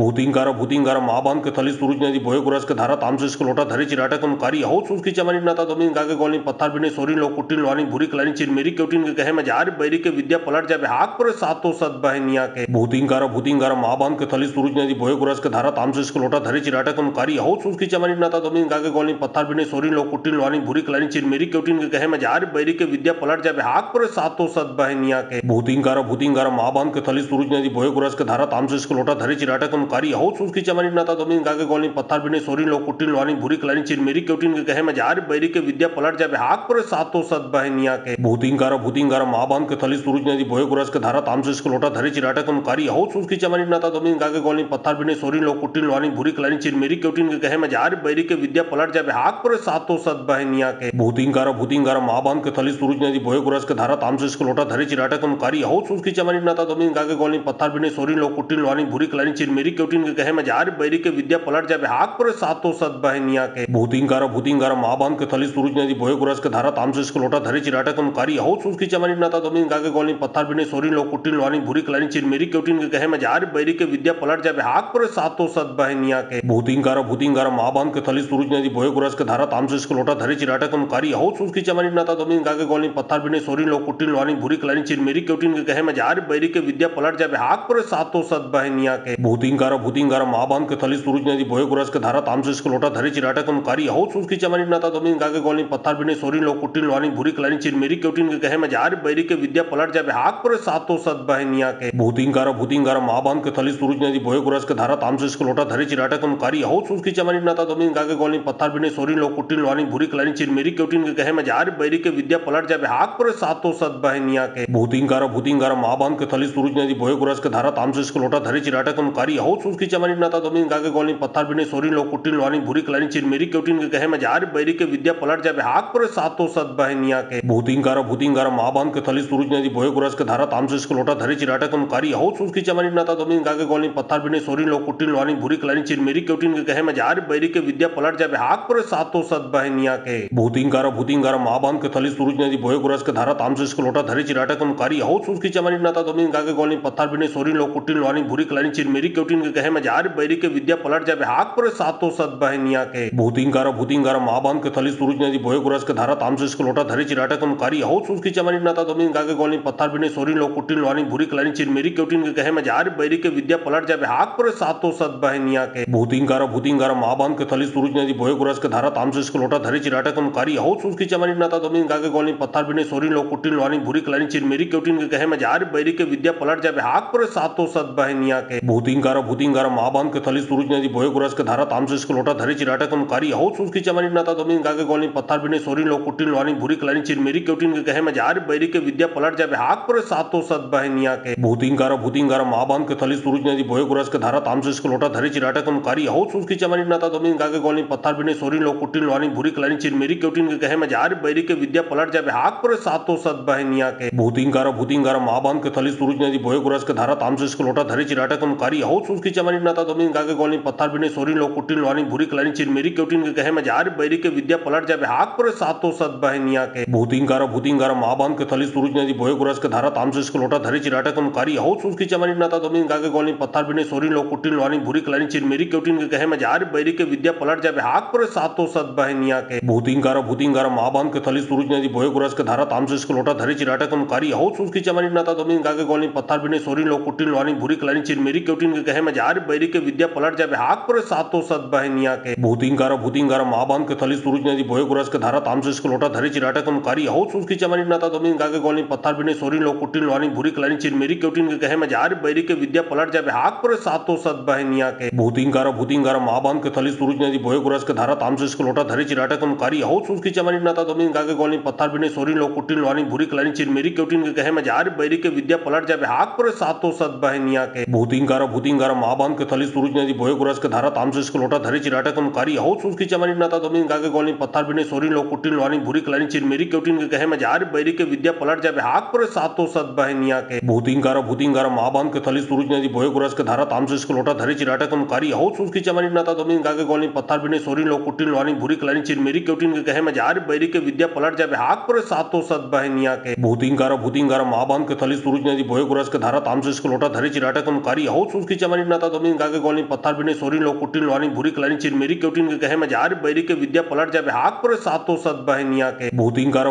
भूतिंगार महाबान के थली सूरज नदी बोये गुरस के धारा तामसेस के लोटा धरी चिराटकम कारी हो उसकी चमनी नाता दोमिन गागे गोली पत्थर बिने सोरी लो कुटिन लोनी भूरी कलानी चिर मेरी क्योटिन के कहे में जार बैरी के विद्या पलट जाबे हाक परे सातो सत बहनिया के भूतिंगार महाबान के थली सूरज नदी बोये गुरस के धारा तामसेस के लोटा धरी चिराटकम कारी हो उसकी चमनी नाता दोमिन गागे गोली पत्थर बिने सोरी लो कुटिन लोनी भूरी कलानी चिर मेरी क्योटिन के कहे में जार बैरी के विद्या पलट जाबे हाक परे सातो सत बहनिया के भूतिंगार महाबान के थली सूरज नदी बोये गुरस के धारा तामसेस के लोटा धरी चिराटकम कारी हो उसकी चमनी नाता दोमिन गागे गोली पत्थर बिने सोरी लो कुटिन लोनी भूरी कलानी चिर मेरी क्योटिन के कहे में जार बैरी के विद्या पलट जाबे हाक परे सातो सत बहनिया के भूतिंगार महाबान के थली सूरज नदी बोये गुरस के धारा तामसेस के लोटा धरी चिराटकम कारी हो उसकी चमनी नाता दोमिन गागे गोली पत्थर बिने सोरी लो कुटिन लोनी भूरी कलानी चिर मेरी क्योटिन के कहे में जार बैरी के विद्या पलट जाबे हाक परे सातो सत बहनिया के भूतिंगार महाबान के थली सूरज नदी बोये गुरस के धारा तामसेस के लोटा धरी चिराटकम कारी हो उसकी चमनी नाता दोमिन गागे गोली पत्थर बिने सोरी लो कुटिन लोनी भूरी कलानी चिर मेरी क्योटिन के कहे में जार बैरी के विद्या पलट जाबे हाक परे सातो सत बहनिया के भूतिंगार महाबान के थली सूरज नदी बोये गुरस के धारा तामसेस के लोटा धरी चिराटकम कारी हो उसकी चमनी नाता दोमिन गागे गोली पत्थर बिने सोरी लो कुटिन लोनी भूरी कलानी चिर मेरी क्योटिन के कहे में जार बैरी के विद्या पलट जाबे हाक परे सातो सत बहनिया के भूतिंगार महाबान के थली सूरज नदी बोये गुरस के धारा तामसेस के लोटा धरी चिराटकम कारी हो उसकी चमनी नाता दोमिन गागे गोली पत्थर बिने सोरी लो कुटिन लोनी भूरी कलानी चिर मेरी क्योटिन के कहे में जार बैरी के विद्या पलट जाबे हाक परे सातो सत बहनिया के भूतिंगार महाबान के थली सूरज नदी बोये गुरस के धारा तामसेस के लोटा धरी चिराटकम कारी हो उसकी चमनी नाता दोमिन गागे गोली पत्थर बिने सोरी लो कुटिन लोनी भूरी कलानी चिर मेरी क्योटिन के कहे में जार बैरी के विद्या पलट जाबे हाक परे सातो सत बहनिया के भूतिंगार महाबान के थली सूरज नदी बोये गुरस के धारा तामसेस के लोटा धरी चिराटकम कारी हो उसकी चमनी नाता दोमिन गागे गोली पत्थर बिने सोरी लो कुटिन लोनी भूरी कलानी चिर मेरी क्योटिन के कहे में जार बैरी के विद्या पलट जाबे हाक परे सातो सत बहनिया के भूतिंगार महाबान के थली सूरज नदी बोये गुरस के धारा तामसेस के लोटा धरी चिराटकम कारी हो उसकी चमनी नाता दोमिन गागे गोली पत्थर बिने सोरी लो कुटिन लोनी भूरी कलानी चिर मेरी क्योटिन के कहे में जार बैरी के विद्या पलट जाबे हाक परे सातो सत बहनिया के भूतिंगार महाबान के थली सूरज नदी बोये गुरस के धारा तामसेस के लोटा धरी चिराटकम कारी हो उसकी चमनी नाता दोमिन गागे गोली पत्थर बिने सोरी लो कुटिन लोनी भूरी कलानी चिर मेरी क्योटिन के कहे में जार बैरी के विद्या पलट जाबे हाक परे सातो सत बहनिया के भूतिंगार महाबान के थली सूरज नदी बोये गुरस के धारा तामसेस के लोटा धरी चिराटकम कारी हो उसकी चमनी नाता दोमिन गागे गोली पत्थर बिने सोरी लो कुटिन लोनी भूरी कलानी चिर मेरी क्योटिन के कहे में जार बैरी के विद्या पलट जाबे हाक परे सातो सत बहनिया के भूतिंगार महाबान के थली सूरज नदी बोये गुरस के धारा तामसेस के लोटा धरी चिराटकम कारी हो उसकी चमनी नाता दोमिन गागे गोली पत्थर बिने सोरी लो कुटिन लोनी भूरी कलानी चिर मेरी क्योटिन के कहे में जार बैरी के विद्या पलट जाबे हाक परे सातो सत बहनिया के भूतिंगार महाबान के थली सूरज नदी बोये गुरस के धारा तामसेस के लोटा धरी चिराटकम कारी हो उसकी चमनी नाता दोमिन गागे गोली पत्थर बिने सोरी लो कुटिन लोनी भूरी कलानी चिर मेरी क्योटिन के कहे में जार बैरी के विद्या पलट जाबे हाक परे सातो सत बहनिया के भूतिंगार महाबान के थली सूरज नदी बोये गुरस के धारा तामसेस के लोटा धरी चिराटकम कारी हो उसकी चमनी नाता दोमिन गागे गोली पत्थर बिने सोरी लो कुटिन लोनी भूरी कलानी चिर मेरी क्योटिन के कहे में जार बैरी के विद्या पलट जाबे हाक परे सातो सत बहनिया के भूतिंगार महाबान के थली सूरज नदी बोये गुरस के धारा तामसेस के लोटा धरी चिराटकम कारी हो उसकी चमनी नाता दोमिन गागे गोली पत्थर बिने सोरी लो कुटिन लोनी भूरी कलानी चिर मेरी क्योटिन के कहे में जार बैरी के विद्या पलट जाबे हाक परे सातो सत बहनिया के भूतिंगार महाबान के थली सूरज नदी बोये गुरस के धारा तामसेस के लोटा धरी चिराटकम कारी हो उसकी चमनी नाता दोमिन गागे गोली पत्थर बिने सोरी लो कुटिन लोनी भूरी कलानी चिर मेरी क्योटिन के कहे में जार बैरी के विद्या पलट जाबे हाक परे सातो सत बहनिया के भूतिंगार महाबान के थली सूरज नदी बोये गुरस के धारा तामसेस के लोटा धरी चिराटकम कारी हो उसकी चमनी नाता दोमिन गागे गोली पत्थर बिने सोरी लो कुटिन लोनी भूरी कलानी चिर मेरी क्योटिन के कहे में जार बैरी के विद्या पलट जाबे हाक परे सातो सत बहनिया के भूतिंगार महाबान के थली सूरज नदी बोये गुरस के धारा तामसेस के लोटा धरी चिराटकम कारी हो उसकी चमनी नाता दोमिन गागे गोली पत्थर बिने सोरी लो कुटिन लोनी भूरी कलानी चिर मेरी क्योटिन के कहे में जार बैरी के विद्या पलट जाबे हाक परे सातो सत बहनिया के भूतिंगार महाबान के थली सूरज नदी बोये गुरस के धारा तामसेस के लोटा धरी चिराटकम कारी हो उसकी चमनी नाता दोमिन गागे गोली पत्थर बिने सोरी लो कुटिन लोनी भूरी कलानी चिर मेरी क्योटिन के कहे में जार बैरी के विद्या पलट जाबे हाक परे सातो सत बहनिया के भूतिंगार महाबान के थली सूरज नदी बोये गुरस के धारा तामसेस के लोटा धरी चिराटकम कारी हो उसकी चमनी नाता दोमिन गागे गोली पत्थर बिने सोरी लो कुटिन लोनी भूरी कलानी चिर मेरी क्योटिन के कहे में जार बैरी के विद्या पलट जाबे हाक परे सातो सत बहनिया के भूतिंगार महाबान के थली सूरज नदी बोये गुरस के धारा तामसेस के लोटा धरी चिराटकम कारी हो उसकी चमनी नाता दोमिन गागे गोली पत्थर बिने सोरी लो कुटिन लोनी भूरी कलानी चिर मेरी क्योटिन के कहे में जार बैरी के विद्या पलट जाबे हाक परे सातो सत बहनिया के भूतिंगार महाबान के थली सूरज नदी बोये गुरस के धारा तामसेस के लोटा धरी चिराटकम कारी हो उसकी चमनी नाता दोमिन गागे गोली पत्थर बिने सोरी लो कुटिन लोनी भूरी कलानी चिर मेरी क्योटिन के कहे में जार बैरी के विद्या पलट जाबे हाक परे सातो सत बहनिया के भूतिंगार महाबान के थली सूरज नदी बोये गुरस के धारा तामसेस के लोटा धरी चिराटा कमकारी हाउस उसकी चमरी नाता दोमिन गागे गोलिन पत्थर बिने सोरिन लोग कुटिन लोनी भूरी कलानी चिरमेरी क्योटिन के कहे मजार बैरी के विद्या पलट जाबे हाक पर सातो सत बहनिया के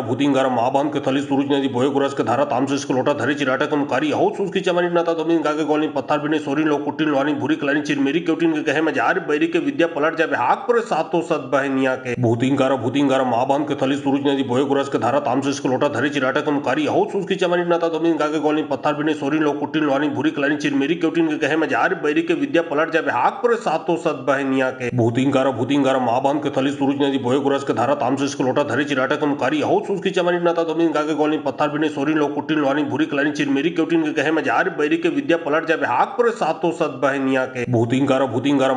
भूतिंगारा महाबान के थली सूरज नदी बोए गुरस के धारा तामसे को लोटा धरी चिराटा कमकारी हाउस उसकी चमरी नाता दोमिन गागे गोलिन पत्थर बिने सोरिन लोग कुटिन लोनी भूरी कलानी चिरमेरी क्योटिन के कहे मजार बैरी के विद्या पलट जाबे हाक पर सातो सत बहनिया के भूतिंगारा महाबान के थली सूरज नदी बोए गुरस के धारा तामसे को लोटा धरी चिराटा कमकारी हाउस उसकी चमरी नाता दोमिन गागे गोलिन पत्थर बिने सोरिन लोग कुटिन लोनी भूरी कलानी चिरमेरी क्योटिन के कहे मजार बैरी के विद्या पलट जाबे हाक पर सातो सत बहनिया के भूतिंगारा महाबान के थली सूरज नदी बोए गुरस के धारा तामसे को लोटा धरी चिराटा कमकारी हाउस उसकी चमरी नाता दोमिन गागे गोलिन पत्थर बिने सोरिन लोग कुटिन लोनी भूरी कलानी चिरमेरी क्योटिन के कहे मजार बैरी के विद्या पलट जाबे हाक पर सातो सत बहनिया के भूतिंगारा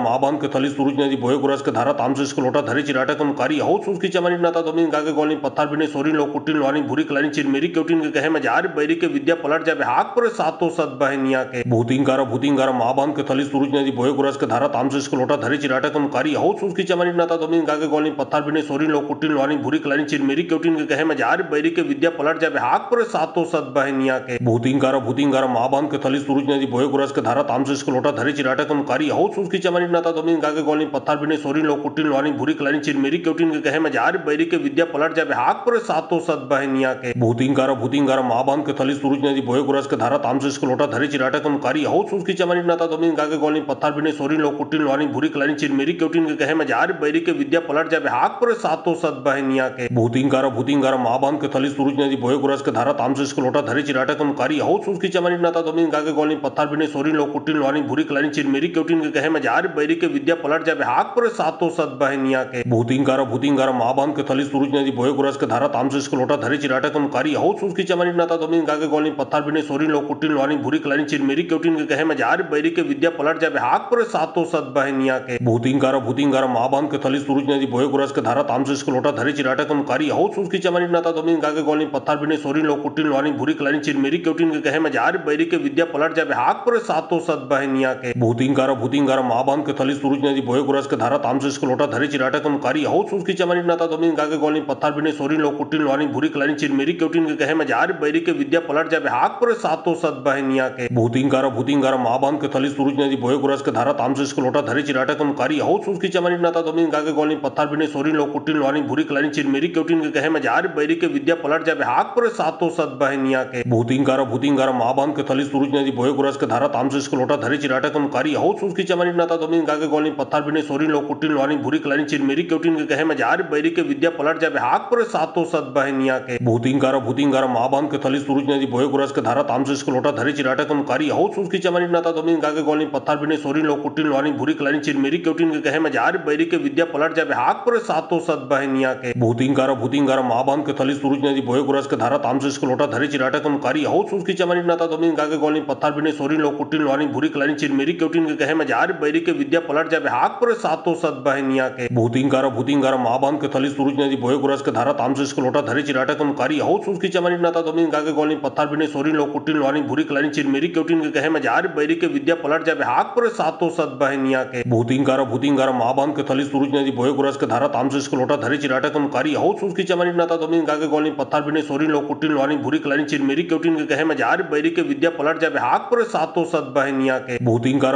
महाबान के थली सूरज नदी बोए गुरस के धारा तामसे को लोटा धरी चिराटा कमकारी हाउस उसकी चमरी नाता दोमिन गागे गोलिन पत्थर बिने सोरिन लोग कुटिन लोनी भूरी कलानी चिरमेरी क्योटिन के कहे मजार बैरी के विद्या पलट जाबे हाक पर सातो सत बहनिया के भूतिंगारा महाबान के थली सूरज नदी बोए गुरस के धारा तामसे को लोटा धरी चिराटा कमकारी हाउस उसकी चमरी नाता दोमिन गागे गोलिन पत्थर बिने सोरिन लोग कुटिन लोनी भूरी कलानी चिरमेरी क्योटिन के कहे मजार बैरी के विद्या पलट जाबे हाक पर सातो सत बहनिया के भूतिंगारा महाबान के थली सूरज नदी बोए गुरस के धारा तामसे को लोटा धरी चिराटा कमकारी हाउस उसकी चमरी नाता दोमिन गागे गोलिन पत्थर बिने सोरिन लोग कुटिन लोनी भूरी कलानी चिरमेरी क्योटिन के कहे मजार बैरी के विद्या पलट जाबे हाक पर सातो सत बहनिया के भूतिंगारा महाबान के थली सूरज नदी बोए गुरस के धारा तामसे को लोटा धरी चिराटा कमकारी हाउस उसकी चमरी नाता दोमिन गागे गोलिन पत्थर बिने सोरिन लोग कुटिन लोनी भूरी कलानी चिरमेरी क्योटिन के कहे मजार बैरी के विद्या पलट जाबे हाक पर सातो सत बहनिया के भूतिंगारा महाबान के थली सूरज नदी बोए गुरस के धारा तामसे को लोटा धरी चिराटा कमकारी हाउस उसकी चमरी नाता दोमिन गागे गोलिन पत्थर बिने सोरिन लोग कुटिन लोनी भूरी कलानी चिरमेरी क्योटिन के कहे मजार बैरी के विद्या पलट जाबे हाक पर सातो सत बहनिया के भूतिंगारा महाबान के थली सूरज नदी बोए गुरस के धारा तामसे को लोटा धरी चिराटा कमकारी हाउस उसकी चमरी नाता दोमिन गागे गोलिन पत्थर बिने सोरिन लोग कुटिन लोनी भूरी कलानी चिरमेरी क्योटिन के कहे मजार बैरी के विद्या पलट जाबे हाक पर सातो सत बहनिया के भूतिंगारा महाबान के थली सूरज नदी बोए गुरस के धारा तामसे को लोटा धरी चिराटा कमकारी हाउस उसकी चमरी नाता दोमिन गागे गोलिन पत्थर बिने सोरिन लोग कुटिन लोनी भूरी कलानी चिरमेरी क्योटिन के कहे मजार बैरी के विद्या पलट जाबे हाक पर सातो सत बहनिया के भूतिंगारा महाबान के थली सूरज नदी बोए गुरस के धारा तामसे को लोटा धरी चिराटा कमकारी हाउस उसकी चमरी नाता दोमिन गागे गोलिन पत्थर बिने सोरिन लोग कुटिन लोनी भूरी कलानी चिरमेरी क्योटिन के कहे मजार बैरी के विद्या पलट जाबे हाक पर सातो सत बहनिया के भूतिंगारा महाबान के थली सूरज नदी बोए गुरस के धारा तामसे को लोटा धरी चिराटा कमकारी हाउस उसकी चमरी नाता दोमिन गागे गोलिन पत्थर बिने सोरिन लोग कुटिन लोनी भूरी कलानी चिरमेरी क्योटिन के कहे मजार बैरी के विद्या पलट जाबे हाक पर सातो सत बहनिया के भूतिंगारा महाबान के थली सूरज नदी बोए गुरस के धारा तामसे को लोटा धरी चिराटा कमकारी हाउस उसकी चमरी नाता दोमिन गागे गोलिन पत्थर बिने सोरिन लोग कुटिन लोनी भूरी कलानी चिरमेरी क्योटिन के कहे मजार बैरी के विद्या पलट जाबे हाक पर सातो सत बहनिया के भूतिंगारा महाबान के थली सूरज नदी बोए गुरस के धारा तामसे को लोटा धरी चिराटा कमकारी हाउस उसकी चमरी नाता दोमिन गागे गोलिन पत्थर बिने सोरिन लोग कुटिन लोनी भूरी कलानी चिरमेरी क्योटिन के कहे मजार बैरी के विद्या पलट जाबे हाक पर सातो सत बहनिया के भूतिंगारा महाबान के थली सूरज नदी बोए गुरस के धारा तामसे को लोटा धरी चिराटा कमकारी हाउस उसकी चमरी नाता दोमिन गागे गोलिन पत्थर बिने सोरिन लोग कुटिन लोनी भूरी कलानी चिरमेरी क्योटिन के कहे मजार बैरी के विद्या पलट जाबे हाक पर सातो सत बहनिया के भूतिंगारा महाबान के थली सूरज नदी बोए गुरस के धारा तामसे को लोटा धरी चिराटा कमकारी हाउस उसकी चमरी नाता दोमिन गागे गोलिन पत्थर बिने सोरिन लोग कुटिन लोनी भूरी कलानी चिरमेरी क्योटिन के कहे मजार बैरी के विद्या पलट जाबे हाक पर सातो सत बहनिया के भूतिंगारा महाबान के थली सूरज नदी बोए गुरस के धारा तामसे को लोटा धरी चिराटा कमकारी हाउस उसकी चमरी नाता दोमिन गागे गोलिन पत्थर बिने सोरिन लोग कुटिन लोनी भूरी कलानी चिरमेरी क्योटिन के कहे मजार बैरी के विद्या पलट जाबे हाक पर सातो सत बहनिया के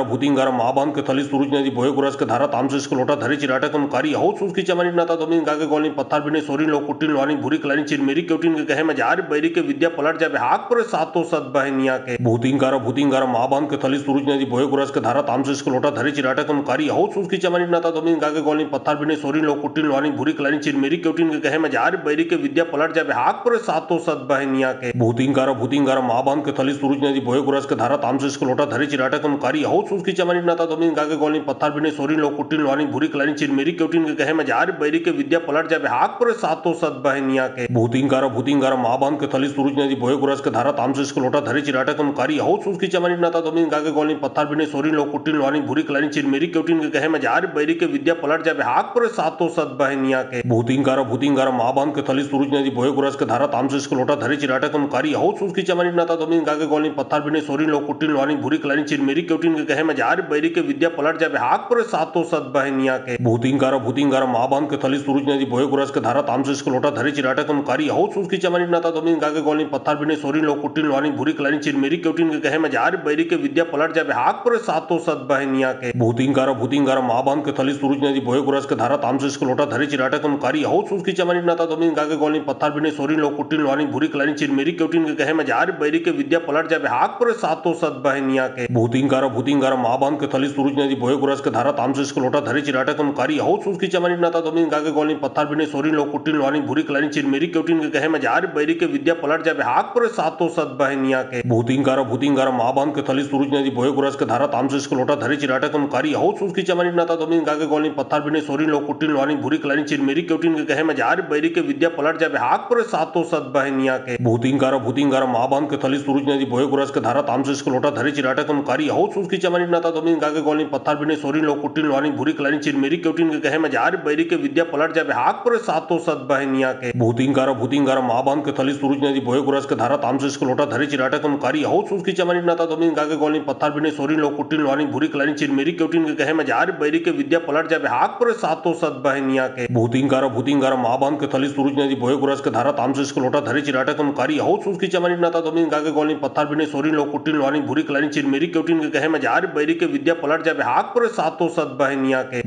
भूतिंगारा महाबान के थली सूरज नदी बोए गुरस के धारा तामसे को लोटा धरी चिराटा कमकारी हाउस उसकी चमरी नाता दोमिन गागे गोलिन पत्थर बिने सोरिन लोग कुटिन लोनी भूरी कलानी चिरमेरी क्योटिन के कहे मजार बैरी के विद्या पलट जाबे हाक पर सातो सत बहनिया के भूतिंगारा महाबान के थली सूरज नदी बोए गुरस के धारा तामसे को लोटा धरी चिराटा कमकारी हाउस उसकी चमरी नाता दोमिन गागे गोलिन पत्थर बिने सोरिन लोग कुटिन लोनी भूरी कलानी चिरमेरी क्योटिन के कहे मजार बैरी के विद्या पलट जाबे हाक पर सातो सत बहनिया के भूतिंगारा महाबान के थली सूरज नदी बोए गुरस के धारा तामसे को लोटा धरी चिराटा कमकारी हाउस उसकी चमरी नाता दोमिन गागे गोलिन पत्थर बिने सोरिन लोग कुटिन लोनी भूरी कलानी चिरमेरी क्योटिन के कहे मजार बैरी के विद्या पलट जाबे हाक पर सातो सत बहनिया के भूतिंगारा महाबान के थली सूरज नदी बोए गुरस के धारा तामसे को लोटा धरी चिराटा कमकारी हाउस उसकी चमरी नाता दोमिन गागे गोलिन पत्थर बिने सोरिन लोग कुटिन लोनी भूरी कलानी चिरमेरी क्योटिन के कहे मजार बैरी के विद्या पलट जाबे हाक पर सातो सत बहनिया के भूतिंगारा महाबान के थली सूरज नदी बोए गुरस के धारा तामसे को लोटा धरी चिराटा कमकारी हाउस उसकी चमरी नाता दोमिन गागे गोलिन पत्थर बिने सोरिन लोग कुटिन लोनी भूरी कलानी चिरमेरी क्योटिन के कहे मजार बैरी के विद्या पलट जाबे हाक पर सातो सत बहनिया के भूतिंगारा महाबान के थली सूरज नदी बोए गुरस के धारा तामसे को लोटा धरी चिराटा कमकारी हाउस उसकी चमरी नाता दोमिन गागे गोलिन पत्थर बिने सोरिन लोग कुटिन लोनी भूरी कलानी चिरमेरी क्योटिन के कहे मजार जार बैरी के विद्या पलट जाबे हाक पर सातो सत बहनिया के भूतिंगारा माबान के थली सूरज नदी बोये गुरस के धारा तामसे इसको लोटा धरी चिराटा कम कारी हाउ सूस की चमनी नाता दोमिन गागे गोलिन पत्थर बिने सोरिन लोग कुटिन लोनी भूरी कलानी चिरमेरी क्योटिन के कहे में जार बैरी के विद्या पलट जाबे हाक पर सातो सत बहनिया के भूतिंगारा माबान के थली सूरज नदी बोये गुरस के धारा तामसे इसको लोटा धरी चिराटा कम कारी हाउ सूस की चमनी नाता दोमिन गागे गोलिन पत्थर बिने सोरिन लोग कुटिन लोनी भूरी कलानी चिरमेरी क्योटिन के कहे में जार बैरी के विद्या पलट जाबे हाक पर सातो सत बहनिया के भूतिंगारा माबान के थली सूरज नदी बोये गुरस के धारा तामसे इसको लोटा धरी चिराटा कम कारी हाउ सूस की चमनी नाता दोमिन गागे गोलिन पत्थर बिने सोरिन लोग कुटिन लोनी भूरी कलानी चिरमेरी क्योटिन के कहे में जार बैरी के विद्या पलट जाबे हाक पर सातो सत बहनिया के भूतिंगारा माबान के थली सूरज नदी बोये गुरस के धारा तामसे इसको लोटा धरी चिराटा कम कारी हाउ सूस की चमनी नाता दोमिन गागे गोलिन पत्थर बिने सोरिन लोग कुटिन लोनी भूरी कलानी चिरमेरी क्योटिन के कहे में जार बैरी के विद्या पलट जाबे हाक पर सातो सत बहनिया के भूतिंगारा माबान के थली सूरज नदी बोये गुरस के धारा तामसे इसको लोटा धरी चिराटा कम कारी हाउ सूस की चमनी नाता दोमिन गागे गोलिन पत्थर बिने सोरिन लोग कुटिन लोनी भूरी कलानी चिरमेरी क्योटिन के कहे में जार बैरी के विद्या पलट जाबे हाक पर सातो सत बहनिया के भूतिंगारा माबान के थली सूरज नदी बोये गुरस के धारा तामसे इसको लोटा धरी चिराटा कम कारी हाउ सूस की चमनी नाता दोमिन गागे गोलिन पत्थर बिने सोरिन लोग कुटिन लोनी भूरी कलानी चिरमेरी क्योटिन के कहे में जार बैरी के विद्या पलट जाबे हाक पर सातो सत बहनिया के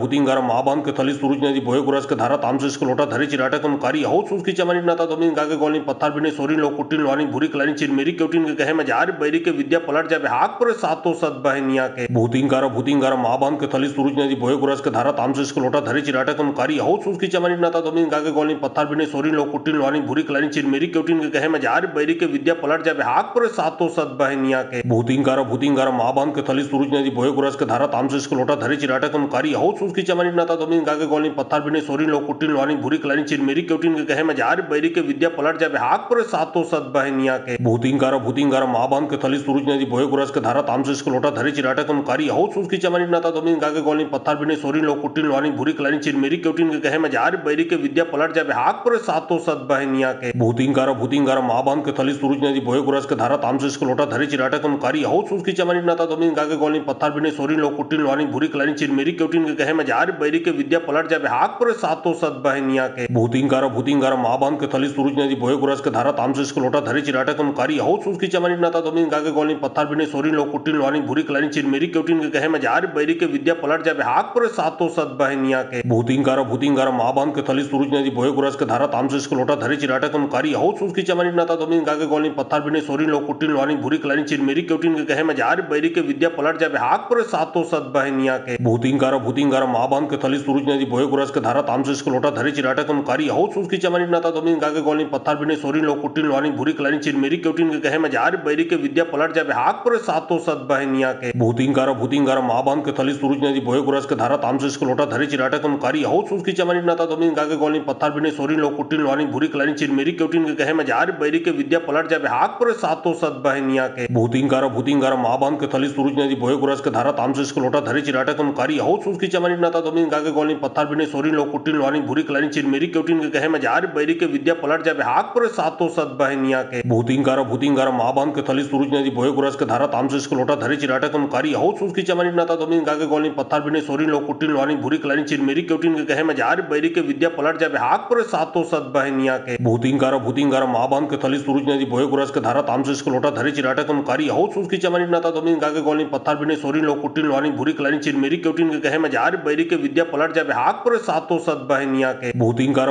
भूतिंगारा माबान के थली सूरज नदी बोये गुरस के धारा तामसे इसको लोटा धरी चिराटा कम कारी हाउ सूस की चमनी नाता दोमिन गागे गोलिन पत्थर बिने सोरिन लोग कुटिन लोनी भूरी कलानी चिरमेरी क्योटिन के कहे में जार बैरी के विद्या पलट जाबे हाक पर सातो सत बहनिया के भूतिंगारा माबान के थली सूरज नदी बोये गुरस के धारा तामसे इसको लोटा धरी चिराटा कम कारी हाउ सूस की चमनी नाता दोमिन गागे गोलिन पत्थर बिने सोरिन लोग कुटिन लोनी भूरी कलानी चिरमेरी क्योटिन के कहे में जार बैरी के विद्या पलट जाबे हाक पर सातो सत बहनिया के भूतिंगारा माबान के थली सूरज नदी बोये गुरस के धारा तामसे इसको लोटा धरी चिराटा कम कारी हाउ सूस की चमनी नाता दोमिन गागे गोलिन पत्थर बिने सोरिन लोग कुटिन लोनी भूरी कलानी चिरमेरी क्योटिन के कहे में जार बैरी के विद्या पलट जाबे हाक पर सातो सत बहनिया के भूतिंगारा माबान के थली सूरज नदी बोये गुरस के धारा तामसे इसको लोटा धरी चिराटा कम कारी हाउ सूस की चमनी नाता दोमिन गागे गोलिन पत्थर बिने सोरिन लोग कुटिन लोनी भूरी कलानी चिरमेरी क्योटिन के कहे में जार बैरी के विद्या पलट जाबे हाक पर सातो सत बहनिया के भूतिंगारा माबान के थली सूरज नदी बोये गुरस के धारा तामसे इसको लोटा धरी चिराटा कम कारी हाउ सूस की चमनी नाता दोमिन गागे गोलिन पत्थर बिने सोरिन लोग कुटिन लोनी भूरी कलानी चिरमेरी क्योटिन के कहे में जार बैरी के विद्या पलट जाबे हाक पर सातो सत बहनिया के भूतिंगारा माबान के थली सूरज नदी बोये गुरस के धारा तामसे इसको लोटा धरी चिराटा कम कारी हाउ सूस की चमनी नाता दोमिन गागे गोलिन पत्थर बिने सोरिन लोग कुटिन लोनी भूरी कलानी चिरमेरी क्योटिन के कहे में जार बैरी के विद्या पलट जाबे हाक पर सातो सत बहनिया के भूतिंगारा माबान के थली सूरज नदी बोये गुरस के धारा तामसे इसको लोटा धरी चिराटा कम कारी हाउ सूस की चमनी नाता दोमिन गागे गोलिन पत्थर बिने सोरिन लोग कुटिन लोनी भूरी कलानी चिरमेरी क्योटिन के कहे में जार बैरी के विद्या पलट जाबे हाक पर सातो सत बहनिया के भूतिंगारा माबान के थली सूरज नदी बोये गुरस के धारा तामसे इसको लोटा धरी चिराटा कम कारी हाउ सूस की चमनी नाता दोमिन गागे गोलिन पत्थर बिने सोरिन लोग कुटिन लोनी भूरी कलानी चिरमेरी क्योटिन के कहे में जार बैरी के विद्या पलट जाबे हाक पर सातो सत बहनिया के भूतिंगारा माबान के थली सूरज नदी बोये गुरस के धारा तामसे इसको लोटा धरी चिराटा कम कारी हाउ सूस की चमनी नाता दोमिन गागे गोलिन पत्थर बिने सोरिन लोग कुटिन लोनी भूरी कलानी चिरमेरी क्योटिन के कहे में जार बैरी के विद्या पलट जाबे हाक पर सातो सत बहनिया के भूतिंगारा माबान के थली सूरज नदी बोये गुरस के धारा तामसे इसको लोटा धरी चिराटा कम कारी हाउ सूस की चमनी नाता दोमिन गागे गोलिन पत्थर बिने सोरिन लोग कुटिन लोनी भूरी कलानी चिरमेरी क्योटिन के कहे में जार बैरी के विद्या पलट जाबे हाक पर सातो सत बहनिया के भूतिंगारा माबान के थली सूरज नदी बोये गुरस के धारा तामसे इसको लोटा धरी चिराटा कम कारी हाउ सूस की चमनी नाता दोमिन गागे गोलिन पत्थर बिने सोरिन लोग कुटिन लोनी भूरी कलानी चिरमेरी क्योटिन के कहे में जार बैरी के विद्या पलट जाबे हाक पर सातो सत बहनिया के भूतिंगारा माबान के थली सूरज नदी बोये गुरस के धारा तामसे इसको लोटा धरी चिराटा कम कारी हाउ सूस की चमनी नाता दोमिन गागे गोलिन पत्थर बिने सोरिन लोग कुटिन लोनी भूरी कलानी चिरमेरी क्योटिन के कहे में जार बैरी के विद्या पलट जाबे हाक पर सातो सत बहनिया के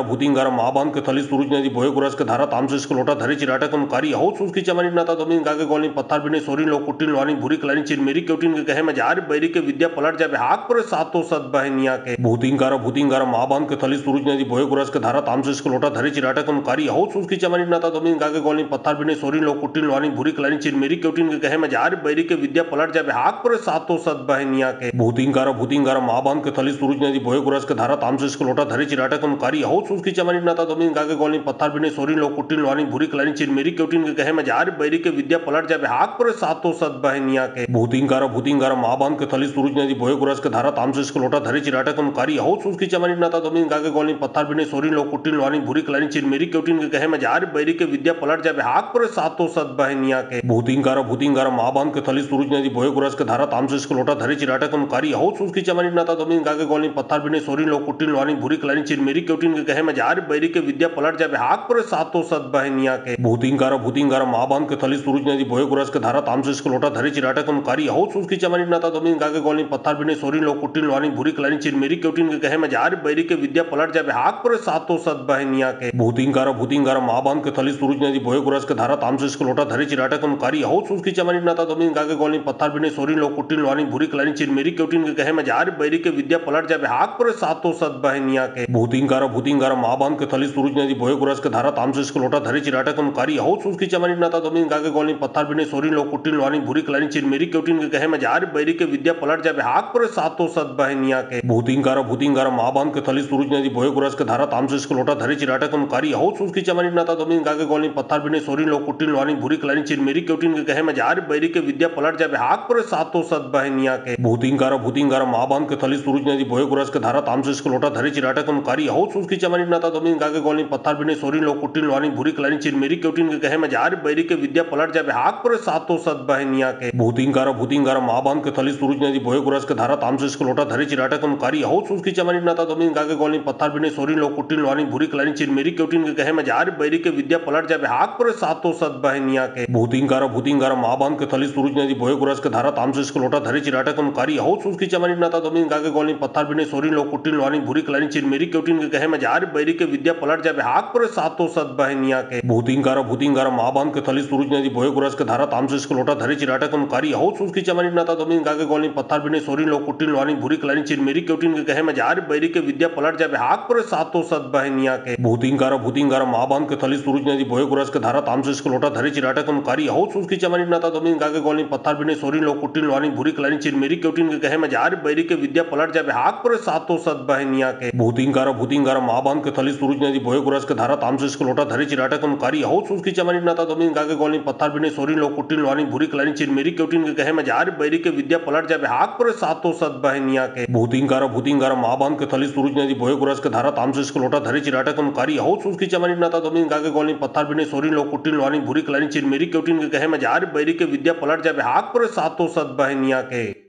भूतिंगारा माबान के थली सूरज नदी बोये गुरस के धारा तामसे इसको लोटा धरी चिराटा कम कारी हाउ सूस की चमनी नाता दोमिन गागे गोलिन पत्थर बिने सोरिन लोग कुटिन लोनी भूरी कलानी चिरमेरी क्योटिन के कहे में जार बैरी के विद्या पलट जाबे हाक पर सातो सत बहनिया के भूतिंगारा माबान के थली सूरज नदी बोये गुरस के धारा तामसे इसको लोटा धरी चिराटा कम कारी हाउ सूस की चमनी नाता दोमिन गागे गोलिन पत्थर बिने सोरिन लोग कुटिन लोनी भूरी कलानी चिरमेरी क्योटिन के कहे में जार बैरी के विद्या पलट जाबे हाक पर सातो सत बहनिया के भूतिंगारा माबान के थली सूरज नदी बोये गुरस के धारा तामसे इसको लोटा धरी चिराटा कम कारी हाउ सूस की चमनी नाता दोमिन गागे गोलिन पत्थर बिने सोरिन लोग कुटिन लोनी भूरी कलानी चिरमेरी क्योटिन के कहे में जार बैरी के विद्या पलट जाबे हाक पर सातो सत बहनिया के भूतिंगारा माबान के थली सूरज नदी बोये गुरस के धारा तामसे इसको लोटा धरी चिराटा कम कारी हाउ सूस की चमनी नाता दोमिन गागे गोलिन पत्थर बिने सोरिन लोग कुटिन लोनी भूरी कलानी चिरमेरी क्योटिन के कहे में जार बैरी के विद्या पलट जाबे हाक पर सातो सत बहनिया के भूतिंगारा माबान के थली सूरज नदी बोये गुरस के धारा तामसे इसको लोटा धरी चिराटा कम कारी हाउ सूस की चमनी नाता दोमिन गागे गोलिन पत्थर बिने सोरिन लोग कुटिन लोनी भूरी कलानी चिरमेरी क्योटिन के कहे में जार बैरी के विद्या पलट जाबे हाक पर सातो सत बहनिया के भूतिंगारा माबान के थली सूरज नदी बोये भोय गुरस के धारा तामसे इसको लोटा धरी चिराटा कम कारी हो उसकी चमरी नाता दमिन गागे गोली पत्थर बिने सोरी लोग कुटिन लवानी भूरी कलानी चिरमेरी क्योटिन के कहे में जार बैरी के विद्या पलट जाबे हाक पर सातो सत बहनिया के भूतिंगारा मां बांध के थली सूरज नदी भोय गुरस के धारा तामसे इसको लोटा धरी चिराटा कम कारी हो उसकी चमरी नाता दमिन गागे गोली पत्थर बिने सोरी लोग कुटिन लवानी भूरी कलानी चिरमेरी क्योटिन के कहे में जार बैरी के विद्या पलट जाबे हाक पर सातो सत बहनिया के भूतिंगारा मां बांध के थली सूरज नदी भोय गुरस के धारा तामसे इसको लोटा धरी चिराटा कम कारी हो उसकी चमरी नाता दमिन गागे गोली पत्थर बिने सोरी लोग कुटिन लवानी भूरी कलानी चिरमेरी क्योटिन के कहे में जार बैरी के विद्या पलट जाबे हाक पर सातो सत बहनिया के भूतिंगारा मां बांध के थली सूरज नदी भोय गुरस के धारा तामसे इसको लोटा धरी चिराटा कम कारी हो उसकी चमरी नाता दमिन गागे गोली पत्थर बिने सोरी लोग कुटिन लवानी भूरी कलानी चिरमेरी क्योटिन के कहे में जार बैरी के विद्या पलट जाबे हाक पर सातो सत बहनिया के भूतिंगारा मां बांध के थली सूरज नदी भोय गुरस के धारा तामसे इसको लोटा धरी चिराटा कम कारी हो उसकी चमरी नाता दमिन गागे गोली पत्थर बिने सोरी लोग कुटिन लवानी भूरी कलानी चिरमेरी क्योटिन के कहे में जार बैरी के विद्या पलट जाबे हाक पर सातो सत बहनिया के भूतिंगारा मां बांध के थली सूरज नदी भोय गुरस के धारा तामसे इसको लोटा धरी चिराटा कम कारी हो उसकी चमरी नाता दमिन गागे गोली पत्थर बिने सोरी लोग कुटिन लवानी भूरी कलानी चिरमेरी क्योटिन के कहे में जार बैरी के विद्या पलट जाबे हाक पर सातो सत बहनिया के भूतिंगारा मां बांध के थली सूरज नदी भोय गुरस के धारा तामसे इसको लोटा धरी चिराटा कम कारी हो उसकी चमरी नाता दमिन गागे गोली पत्थर बिने सोरी लोग कुटिन लवानी भूरी कलानी चिरमेरी क्योटिन के कहे में जार बैरी के विद्या पलट जाबे हाक पर सातो सत बहनिया के भूतिंगारा मां बांध के थली सूरज नदी भोय गुरस के धारा तामसे इसको लोटा धरी चिराटा कम कारी हो उसकी चमरी नाता दमिन गागे गोली पत्थर बिने सोरी लोग कुटिन लवानी भूरी कलानी चिरमेरी क्योटिन के कहे में जार बैरी के विद्या पलट जाबे हाक पर सातो सत बहनिया के भूतिंगारा मां बांध के थली सूरज नदी भोय गुरस के धारा तामसे इसको लोटा धरी चिराटा कम कारी हो उसकी चमरी नाता दमिन गागे गोली पत्थर बिने सोरी लोग कुटिन लवानी भूरी कलानी चिरमेरी क्योटिन के कहे में जार बैरी के विद्या पलट जाबे हाक पर सातो सत बहनिया के भूतिंगारा मां बांध के थली सूरज नदी भोय गुरस के धारा तामसे इसको लोटा धरी चिराटा कम कारी हो उसकी चमरी नाता दमिन गागे गोली पत्थर बिने सोरी लोग कुटिन लवानी भूरी कलानी चिरमेरी क्योटिन के कहे में जार बैरी के विद्या पलट जाबे हाक पर सातो सत बहनिया के भूतिंगारा मां बांध के थली सूरज नदी भोय गुरस के धारा तामसे इसको लोटा धरी चिराटा कम कारी हो उसकी चमरी नाता दमिन गागे गोली पत्थर बिने सोरी लोग कुटिन लवानी भूरी कलानी चिरमेरी क्योटिन के कहे में जार बैरी के विद्या पलट जाबे हाक पर सातो सत बहनिया के।